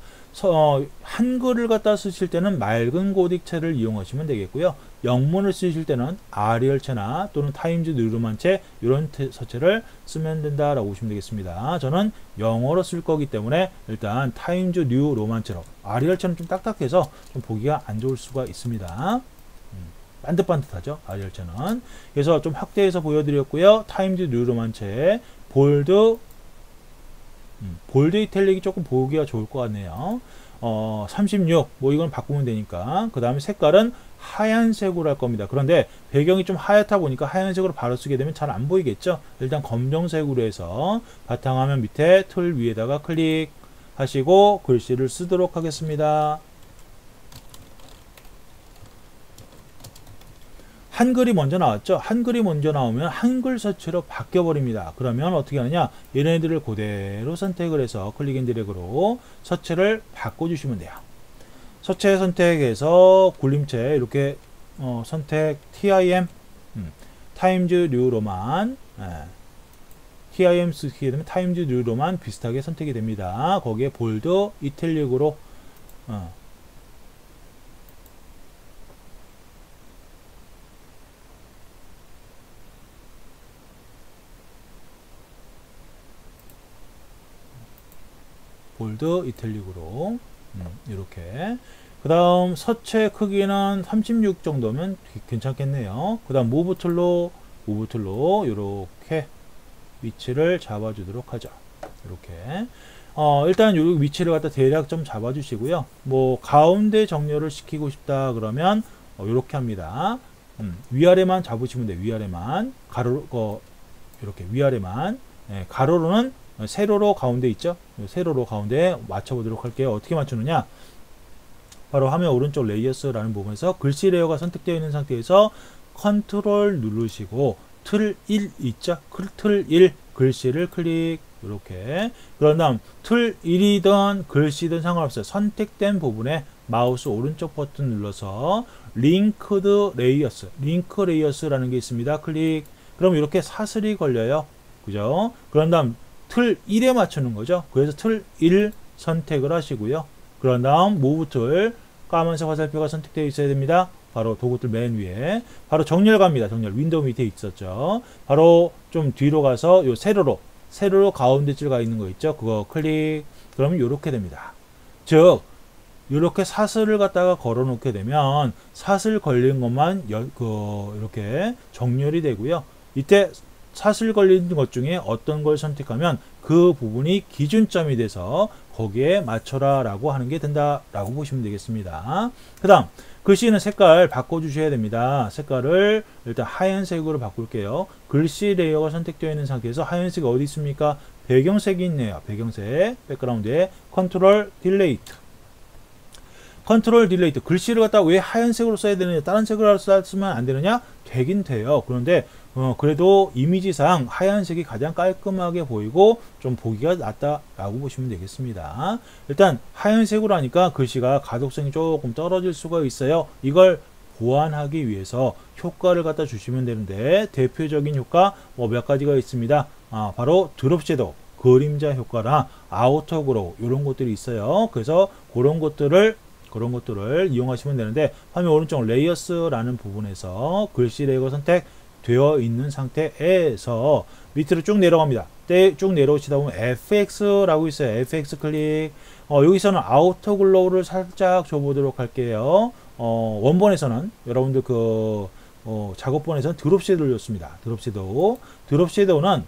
한글을 갖다 쓰실 때는 맑은 고딕체를 이용하시면 되겠고요. 영문을 쓰실 때는 아리얼체나 또는 타임즈 뉴 로만체 이런 서체를 쓰면 된다라고 보시면 되겠습니다. 저는 영어로 쓸 거기 때문에 일단 타임즈 뉴 로만체로. 아리얼체는 좀 딱딱해서 좀 보기가 안 좋을 수가 있습니다. 반듯반듯하죠, 아리얼체는. 그래서 좀 확대해서 보여드렸고요. 타임즈 뉴 로만체 볼드 이탈릭이 조금 보기가 좋을 것 같네요. 36 뭐 이건 바꾸면 되니까. 그 다음에 색깔은 하얀색으로 할 겁니다. 그런데 배경이 좀 하얗다 보니까 하얀색으로 바로 쓰게 되면 잘 안 보이겠죠. 일단 검정색으로 해서 바탕화면 밑에 틀 위에다가 클릭하시고 글씨를 쓰도록 하겠습니다. 한글이 먼저 나왔죠. 한글이 먼저 나오면 한글 서체로 바뀌어 버립니다. 그러면 어떻게 하느냐, 얘네들을 그대로 선택을 해서 클릭 앤 드래그로 서체를 바꿔주시면 돼요. 서체 선택해서 굴림체 이렇게 선택 TIM 타임즈 뉴 로만 TIM 쓰게 되면 타임즈 뉴 로만 비슷하게 선택이 됩니다. 거기에 볼드 이탈릭으로 볼드 이탈릭으로 이렇게. 그 다음 서체 크기는 36 정도면 괜찮겠네요. 그 다음 무브 툴로 이렇게 위치를 잡아주도록 하죠. 이렇게 일단 요 위치를 갖다 대략 좀 잡아주시고요. 뭐 가운데 정렬을 시키고 싶다 그러면 이렇게 합니다. 위아래만 잡으시면 돼요. 위아래만 가로 이렇게 위아래만. 가로로는 세로로 가운데 있죠. 세로로 가운데 맞춰보도록 할게요. 어떻게 맞추느냐, 바로 화면 오른쪽 레이어스라는 부분에서 글씨 레이어가 선택되어 있는 상태에서 컨트롤 누르시고 틀 1 있죠. 틀 1 글씨를 클릭 이렇게. 그런 다음 틀 1이든 글씨든 상관없어요. 선택된 부분에 마우스 오른쪽 버튼 눌러서 링크 레이어스라는 게 있습니다. 클릭. 그럼 이렇게 사슬이 걸려요. 그죠? 그런 다음 틀 1에 맞추는 거죠. 그래서 틀 1 선택을 하시고요. 그런 다음 무브 툴 까만색 화살표가 선택되어 있어야 됩니다. 바로 도구들 맨 위에 바로 정렬 갑니다. 정렬 윈도우 밑에 있었죠. 바로 좀 뒤로 가서 요 세로로 가운데 줄 가 있는 거 있죠. 그거 클릭. 그러면 이렇게 됩니다. 즉 이렇게 사슬을 갖다가 걸어 놓게 되면 사슬 걸린 것만 이렇게 정렬이 되고요. 이때 사슬 걸린 것 중에 어떤 걸 선택하면 그 부분이 기준점이 돼서 거기에 맞춰라 라고 하는 게 된다 라고 보시면 되겠습니다. 그 다음 글씨는 색깔 바꿔주셔야 됩니다. 색깔을 일단 하얀색으로 바꿀게요. 글씨 레이어가 선택되어 있는 상태에서 하얀색이 어디 있습니까? 배경색이 있네요. 배경색 백그라운드에 컨트롤 딜레이트. 글씨를 갖다 왜 하얀색으로 써야 되느냐, 다른 색으로 쓰면 안 되느냐? 되긴 돼요. 그런데 그래도 이미지상 하얀색이 가장 깔끔하게 보이고 좀 보기가 낫다라고 보시면 되겠습니다. 일단 하얀색으로 하니까 글씨가 가독성이 조금 떨어질 수가 있어요. 이걸 보완하기 위해서 효과를 갖다 주시면 되는데 대표적인 효과 몇 가지가 있습니다. 바로 드롭 섀도우, 그림자 효과나 아우터 그로우 이런 것들이 있어요. 그래서 그런 것들을 이용하시면 되는데 화면 오른쪽 레이어스라는 부분에서 글씨 레이어 선택되어 있는 상태에서 밑으로 쭉 내려갑니다. 쭉 내려오시다 보면 FX라고 있어요. FX 클릭. 여기서는 아우터 글로우를 살짝 줘보도록 할게요. 원본에서는 여러분들 작업본에서는 드롭 섀도우를 줬습니다. 드롭 섀도우는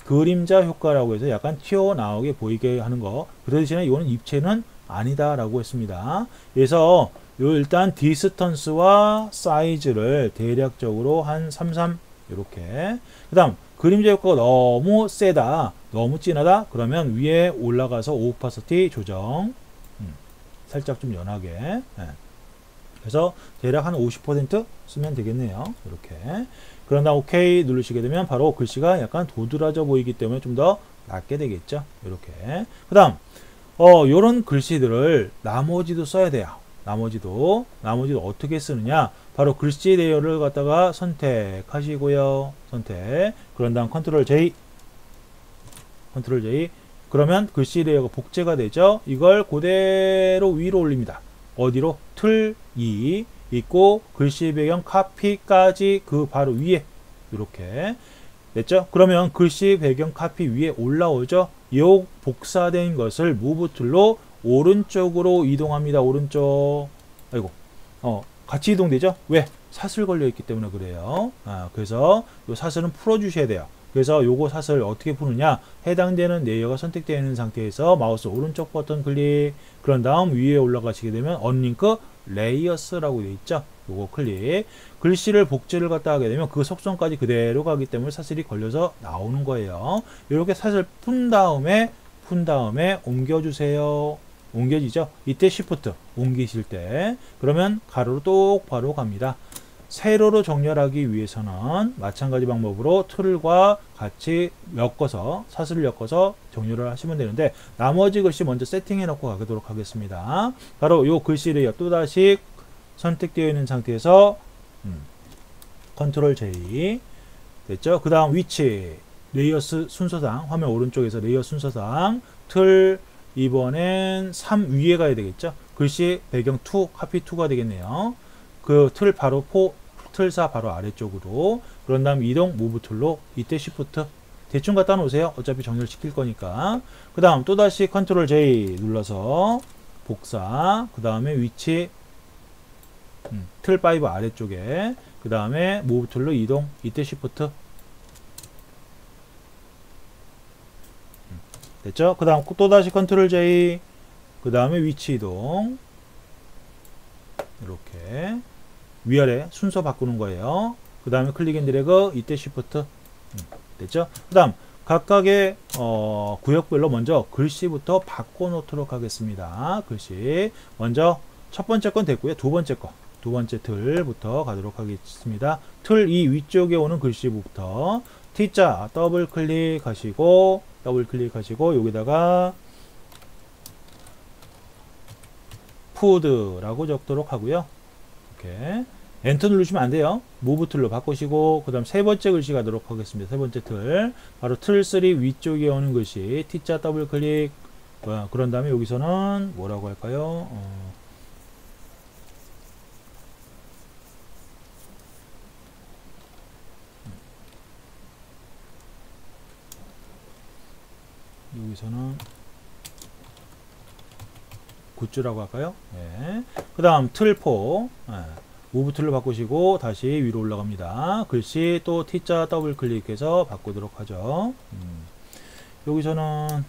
그림자 효과라고 해서 약간 튀어나오게 보이게 하는 거. 그 대신에 이거는 입체는 아니다라고 했습니다. 그래서 요 일단 디스턴스와 사이즈를 대략적으로 한 33 이렇게. 그 다음 그림자 효과가 너무 세다, 너무 진하다 그러면 위에 올라가서 오파시티 조정, 살짝 좀 연하게. 예. 그래서 대략 한 50% 쓰면 되겠네요. 이렇게. 그런 다음 OK 누르시게 되면 바로 글씨가 약간 도드라져 보이기 때문에 좀 더 낫게 되겠죠. 이렇게. 그 다음 요런 글씨들을 나머지도 써야 돼요. 나머지도 어떻게 쓰느냐, 바로 글씨 레이어를 갖다가 선택하시고요. 선택. 그런 다음 컨트롤 J. 그러면 글씨 레이어가 복제가 되죠. 이걸 그대로 위로 올립니다. 어디로? 틀 2 있고 글씨 배경 카피까지 그 바로 위에 이렇게 됐죠? 그러면 글씨 배경 카피 위에 올라오죠. 요 복사된 것을 무브 툴로 오른쪽으로 이동합니다. 오른쪽. 아이고, 같이 이동되죠? 왜? 사슬 걸려 있기 때문에 그래요. 그래서 요 사슬은 풀어 주셔야 돼요. 그래서 요거 사슬 어떻게 푸느냐, 해당되는 레이어가 선택되어 있는 상태에서 마우스 오른쪽 버튼 클릭, 그런 다음 위에 올라가시게 되면 언링크 레이어스라고 되어 있죠. 요거 클릭. 글씨를 복제를 갖다 하게 되면 그 속성까지 그대로 가기 때문에 사슬이 걸려서 나오는 거예요. 이렇게 사슬 푼 다음에 옮겨주세요. 옮겨지죠. 이때 Shift 옮기실 때 그러면 가로로 똑바로 갑니다. 세로로 정렬하기 위해서는 마찬가지 방법으로 틀과 같이 엮어서, 사슬을 엮어서 정렬을 하시면 되는데, 나머지 글씨 먼저 세팅해 놓고 가도록 하겠습니다. 바로 요 글씨 레이어 또다시 선택되어 있는 상태에서 컨트롤 J 됐죠. 그 다음 위치 레이어스 순서상, 화면 오른쪽에서 레이어 순서상 틀 이번엔 3 위에 가야 되겠죠. 글씨 배경 2 카피 2가 되겠네요. 그 틀 바로 틀4 바로 아래쪽으로. 그런 다음 이동 무브 툴로 이때 Shift 대충 갖다 놓으세요. 어차피 정렬시킬 거니까. 그 다음 또다시 컨트롤 J 눌러서 복사. 그 다음에 위치 틀 5 아래쪽에. 그 다음에 무브 툴로 이동 이때 Shift 됐죠? 그 다음 또다시 컨트롤 J. 그 다음에 위치 이동 이렇게 위아래 순서 바꾸는 거예요. 그 다음에 클릭 앤 드래그 이때 Shift 됐죠? 그 다음 각각의 구역별로 먼저 글씨부터 바꿔 놓도록 하겠습니다. 글씨 먼저 첫 번째 건 됐고요. 두 번째 틀부터 가도록 하겠습니다. 틀 이 위쪽에 오는 글씨부터 T자 더블 클릭하시고 여기다가 푸드라고 적도록 하고요. 이렇게 엔터 누르시면 안 돼요. 무브 툴로 바꾸시고, 그 다음 세 번째 글씨 가도록 하겠습니다. 세 번째 틀 바로 틀 3 위쪽에 오는 글씨 T자 더블 클릭. 그런 다음에 여기서는 뭐라고 할까요? 여기서는 굿즈라고 할까요? 네. 그 다음 틀4 무브 툴로 바꾸시고 다시 위로 올라갑니다. 글씨 또 T자 더블 클릭해서 바꾸도록 하죠. 여기서는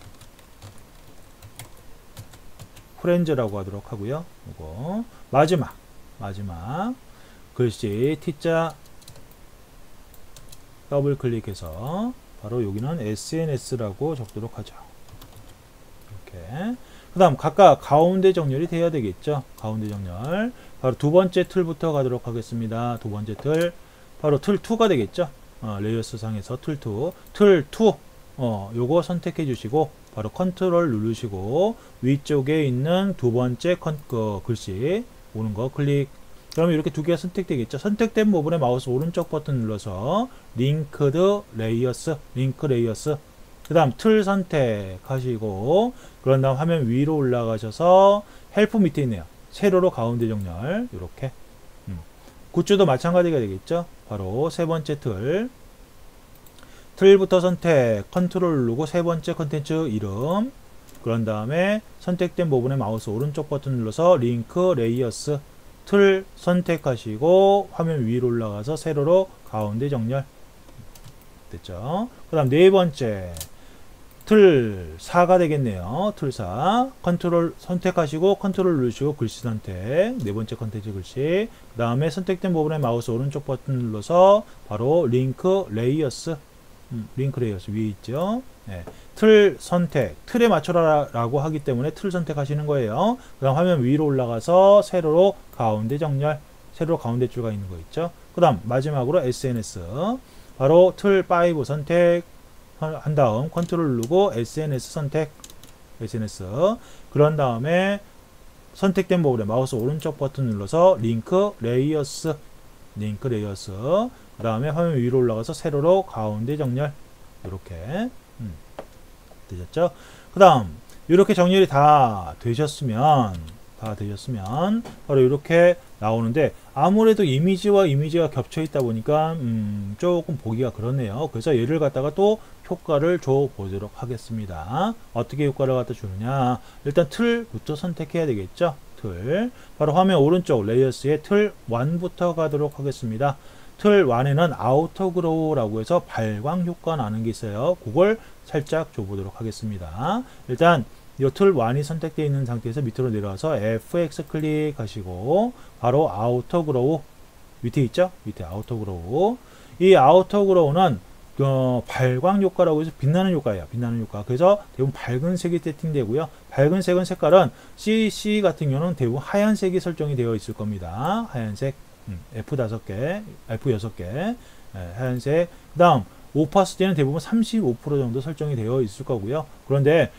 프렌즈라고 하도록 하고요. 이거 마지막 글씨 T자 더블 클릭해서 바로 여기는 SNS라고 적도록 하죠. 이렇게. 그 다음 각각 가운데 정렬이 돼야 되겠죠. 가운데 정렬. 바로 두 번째 틀부터 가도록 하겠습니다. 두 번째 틀. 바로 틀 2가 되겠죠. 레이어스 상에서 틀 2. 틀 2. 요거 선택해 주시고, 바로 컨트롤 누르시고, 위쪽에 있는 두 번째 글씨 오는 거 클릭. 그러면 이렇게 두 개가 선택되겠죠. 선택된 부분에 마우스 오른쪽 버튼 눌러서 링크드 레이어스, 링크 레이어스. 그 다음 틀 선택하시고, 그런 다음 화면 위로 올라가셔서 헬프 밑에 있네요. 세로로 가운데 정렬. 이렇게. 굿즈도 마찬가지가 되겠죠. 바로 세 번째 틀부터 선택, 컨트롤 누르고 세 번째 컨텐츠 이름. 그런 다음에 선택된 부분에 마우스 오른쪽 버튼 눌러서 링크 레이어스. 틀 선택하시고 화면 위로 올라가서 세로로 가운데 정렬. 됐죠? 그 다음 네 번째 틀 4가 되겠네요. 틀 4. 컨트롤 선택하시고 컨트롤 누르시고 글씨 선택. 네 번째 컨텐츠 글씨. 그 다음에 선택된 부분에 마우스 오른쪽 버튼 눌러서 바로 링크 레이어스. 링크 레이어스 위에 있죠. 네. 틀 선택. 틀에 맞춰라 라고 하기 때문에 틀 선택하시는 거예요. 그 다음 화면 위로 올라가서 세로로 가운데 정렬. 세로로 가운데 줄가 있는 거 있죠. 그 다음 마지막으로 SNS. 바로 틀 5 선택. 한 다음 컨트롤 누르고 SNS 선택. SNS. 그런 다음에 선택된 부분에 마우스 오른쪽 버튼 눌러서 링크 레이어스. 링크 레이어스. 그 다음에 화면 위로 올라가서 세로로 가운데 정렬. 이렇게 되셨죠? 그 다음 이렇게 정렬이 다 되셨으면 바로 이렇게 나오는데 아무래도 이미지와 이미지가 겹쳐 있다 보니까 조금 보기가 그렇네요. 그래서 얘를 갖다가 또 효과를 줘 보도록 하겠습니다. 어떻게 효과를 갖다 주느냐, 일단 틀부터 선택해야 되겠죠. 틀, 바로 화면 오른쪽 레이어스에 틀 1부터 가도록 하겠습니다. 틀 1에는 아우터 그로우라고 해서 발광 효과 나는 게 있어요. 그걸 살짝 줘 보도록 하겠습니다. 일단 이 틀 1이 선택되어 있는 상태에서 밑으로 내려와서 FX 클릭하시고 바로 아우터 그로우 밑에 있죠? 밑에 아우터 그로우. 이 아우터 그로우는 발광 효과라고 해서 빛나는 효과예요. 빛나는 효과. 그래서 대부분 밝은 색이 세팅되고요. 밝은 색은 색깔은 CC 같은 경우는 대부분 하얀색이 설정이 되어 있을 겁니다. 하얀색. F5개, F6개, 하얀색. 그 다음 오파시티는 대부분 35% 정도 설정이 되어 있을 거고요. 그런데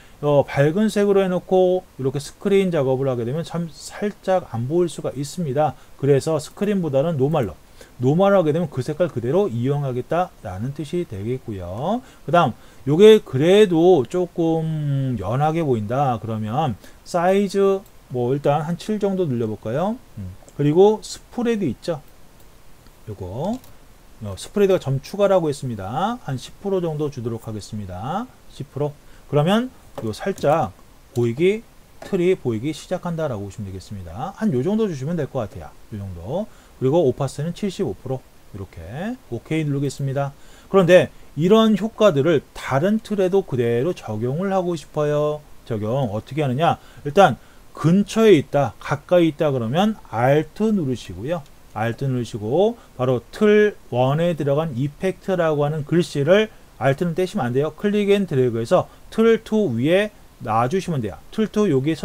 밝은 색으로 해놓고 이렇게 스크린 작업을 하게 되면 참 살짝 안 보일 수가 있습니다. 그래서 스크린보다는 노멀로 하게 되면 그 색깔 그대로 이용하겠다라는 뜻이 되겠고요. 그 다음 요게 그래도 조금 연하게 보인다 그러면 사이즈 뭐 일단 한 7 정도 늘려볼까요? 그리고 스프레드 있죠. 요거 스프레드가 점 추가라고 했습니다. 한 10% 정도 주도록 하겠습니다. 10%. 그러면 요 살짝 틀이 보이기 시작한다라고 보시면 되겠습니다. 한 요 정도 주시면 될 것 같아요. 요 정도. 그리고 오파스는 75%. 이렇게 오케이 누르겠습니다. 그런데 이런 효과들을 다른 틀에도 그대로 적용을 하고 싶어요. 적용 어떻게 하느냐? 일단 근처에 있다, 가까이 있다 그러면 Alt 누르시고요. Alt 누르시고 바로 틀 1에 들어간 이펙트라고 하는 글씨를 Alt는 떼시면 안 돼요. 클릭 앤 드래그해서 틀 2 위에 놔주시면 돼요. 틀 2 여기에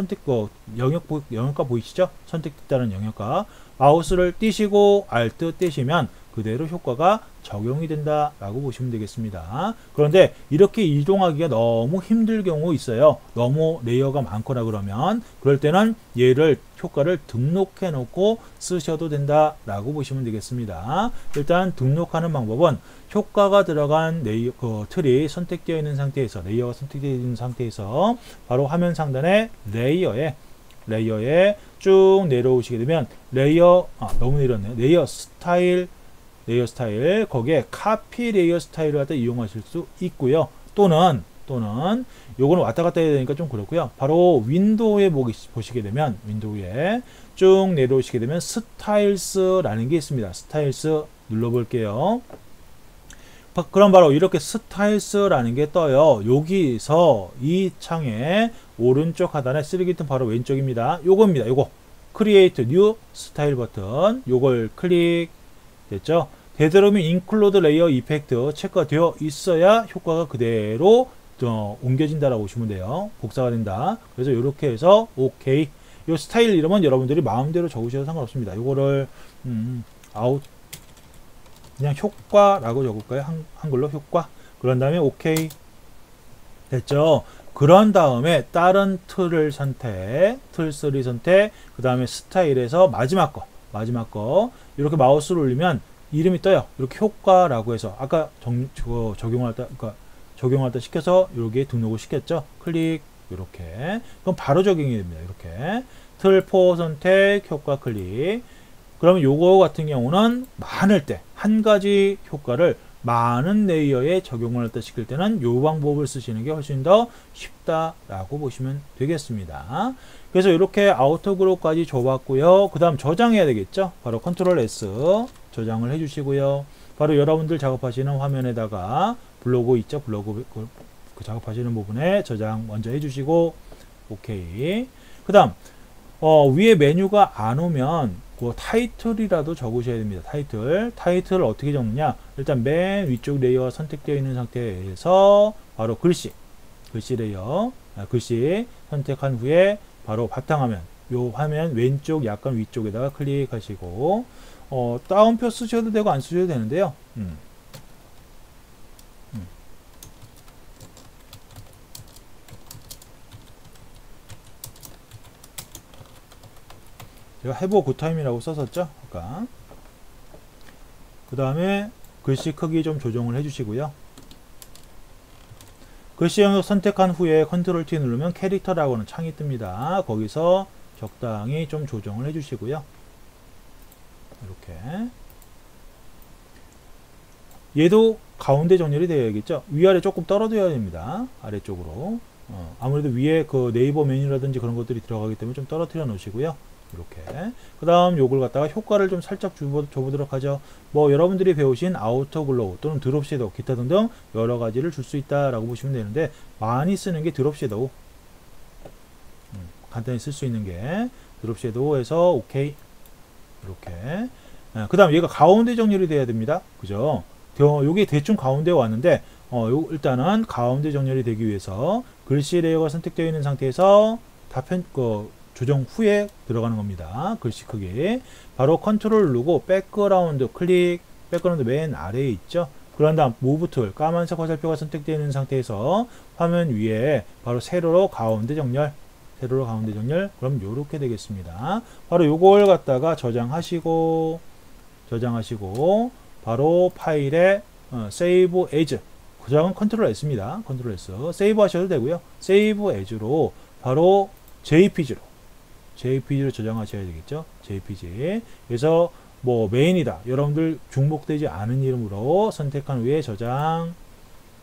영역가 보이시죠? 선택됐다는 영역가. 마우스를 띄시고 Alt 떼시면 그대로 효과가 적용이 된다라고 보시면 되겠습니다. 그런데 이렇게 이동하기가 너무 힘들 경우 있어요. 너무 레이어가 많거나 그러면 그럴 때는 얘를 효과를 등록해 놓고 쓰셔도 된다라고 보시면 되겠습니다. 일단 등록하는 방법은 효과가 들어간 틀이 선택되어 있는 상태에서 레이어가 선택되어 있는 상태에서 바로 화면 상단에 레이어에 쭉 내려오시게 되면 너무 내렸네요. 레이어 스타일 거기에 카피 레이어 스타일을 갖다 이용하실 수 있고요. 또는 요거는 왔다 갔다 해야 되니까 좀 그렇고요. 바로 윈도우에 보시게 되면 윈도우에 쭉 내려오시게 되면 스타일스라는 게 있습니다. 스타일스 눌러볼게요. 그럼 바로 이렇게 스타일스라는 게 떠요. 여기서 이 창에 오른쪽 하단에 쓰레기통 바로 왼쪽입니다. 요겁니다. 요거 크리에이트 뉴 스타일 버튼 요걸 클릭 됐죠? 되도록이면 인클루드 레이어 이펙트 체크가 되어 있어야 효과가 그대로 옮겨진다라고 보시면 돼요. 복사가 된다. 그래서 이렇게 해서 오케이. 이 스타일 이름은 여러분들이 마음대로 적으셔도 상관없습니다. 요거를 그냥 효과라고 적을까요? 한글로 효과. 그런 다음에 오케이. 됐죠? 그런 다음에 다른 틀을 틀 3 선택, 그 다음에 스타일에서 마지막 거 이렇게 마우스를 올리면 이름이 떠요. 이렇게 효과라고 해서 아까 적용할 때 시켜서 여기에 등록을 시켰죠. 클릭 이렇게. 그럼 바로 적용이 됩니다. 이렇게 틀 4 선택, 효과 클릭. 그러면 요거 같은 경우는 많을 때 한 가지 효과를 많은 레이어에 적용을 할때 시킬 때는 요 방법을 쓰시는 게 훨씬 더 쉽다라고 보시면 되겠습니다. 그래서 이렇게 아우터 그룹까지 줘봤고요. 그 다음 저장해야 되겠죠. 바로 컨트롤 S 저장을 해주시고요. 바로 여러분들 작업하시는 화면에다가 블로그 있죠? 블로그 그 작업하시는 부분에 저장 먼저 해주시고 오케이. 그 다음 위에 메뉴가 안 오면 그 타이틀이라도 적으셔야 됩니다. 타이틀을 어떻게 적느냐, 일단 맨 위쪽 레이어 선택되어 있는 상태에서 바로 글씨 레이어, 글씨 선택한 후에 바로 바탕화면, 요 화면 왼쪽 약간 위쪽에다가 클릭하시고 다운표 쓰셔도 되고 안 쓰셔도 되는데요. 제가 해보 굿타임이라고 썼었죠. 아까. 그 다음에 글씨 크기 좀 조정을 해주시고요. 글씨 영역 선택한 후에 컨트롤 T 누르면 캐릭터라고 하는 창이 뜹니다. 거기서 적당히 좀 조정을 해주시고요. 이렇게. 얘도 가운데 정렬이 되어야겠죠. 위아래 조금 떨어져야 됩니다. 아래쪽으로. 아무래도 위에 그 네이버 메뉴라든지 그런 것들이 들어가기 때문에 좀 떨어뜨려 놓으시고요. 이렇게. 그 다음 요걸 갖다가 효과를 좀 살짝 줘보도록 하죠. 뭐 여러분들이 배우신 아우터 글로우 또는 드롭 섀도우 기타 등등 여러 가지를 줄 수 있다라고 보시면 되는데, 많이 쓰는 게 드롭 섀도우. 간단히 쓸 수 있는 게 드롭 섀도우에서 오케이. 이렇게. 그 다음 얘가 가운데 정렬이 돼야 됩니다. 그죠? 요게 대충 가운데 왔는데 일단은 가운데 정렬이 되기 위해서 글씨 레이어가 선택되어 있는 상태에서 조정 후에 들어가는 겁니다. 글씨 크기. 바로 컨트롤 누르고 백그라운드 클릭, 백그라운드 맨 아래에 있죠. 그런 다음 무브 툴, 까만색 화살표가 선택되어 있는 상태에서 화면 위에 바로 세로로 가운데 정렬, 그럼 요렇게 되겠습니다. 바로 요걸 갖다가 저장하시고 바로 파일에 세이브 에즈, 저장은 컨트롤 S입니다. 컨트롤 S. 세이브 하셔도 되고요. 세이브 에즈로 바로 JPG로 저장하셔야 되겠죠. JPG. 그래서 뭐 메인이다, 여러분들 중복되지 않은 이름으로 선택한 후에 저장.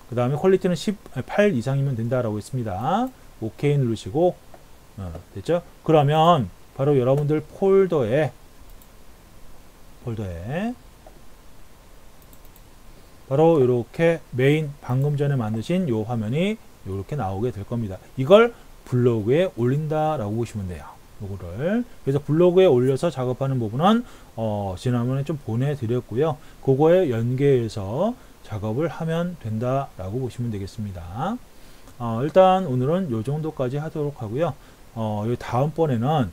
그 다음에 퀄리티는 18 이상이면 된다라고 했습니다. OK 누르시고 됐죠? 그러면 바로 여러분들 폴더에 바로 이렇게 메인 방금 전에 만드신 요 화면이 이렇게 나오게 될 겁니다. 이걸 블로그에 올린다라고 보시면 돼요. 요거를. 그래서 블로그에 올려서 작업하는 부분은 지난번에 좀 보내드렸고요. 그거에 연계해서 작업을 하면 된다라고 보시면 되겠습니다. 일단 오늘은 요 정도까지 하도록 하고요. 다음번에는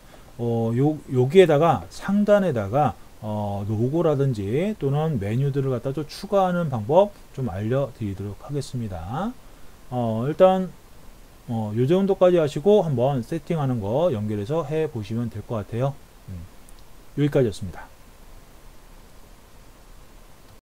여기에다가 상단에다가 로고라든지 또는 메뉴들을 갖다 좀 추가하는 방법 좀 알려드리도록 하겠습니다. 일단 요 정도까지 하시고 한번 세팅하는 거 연결해서 해 보시면 될 것 같아요. 여기까지였습니다.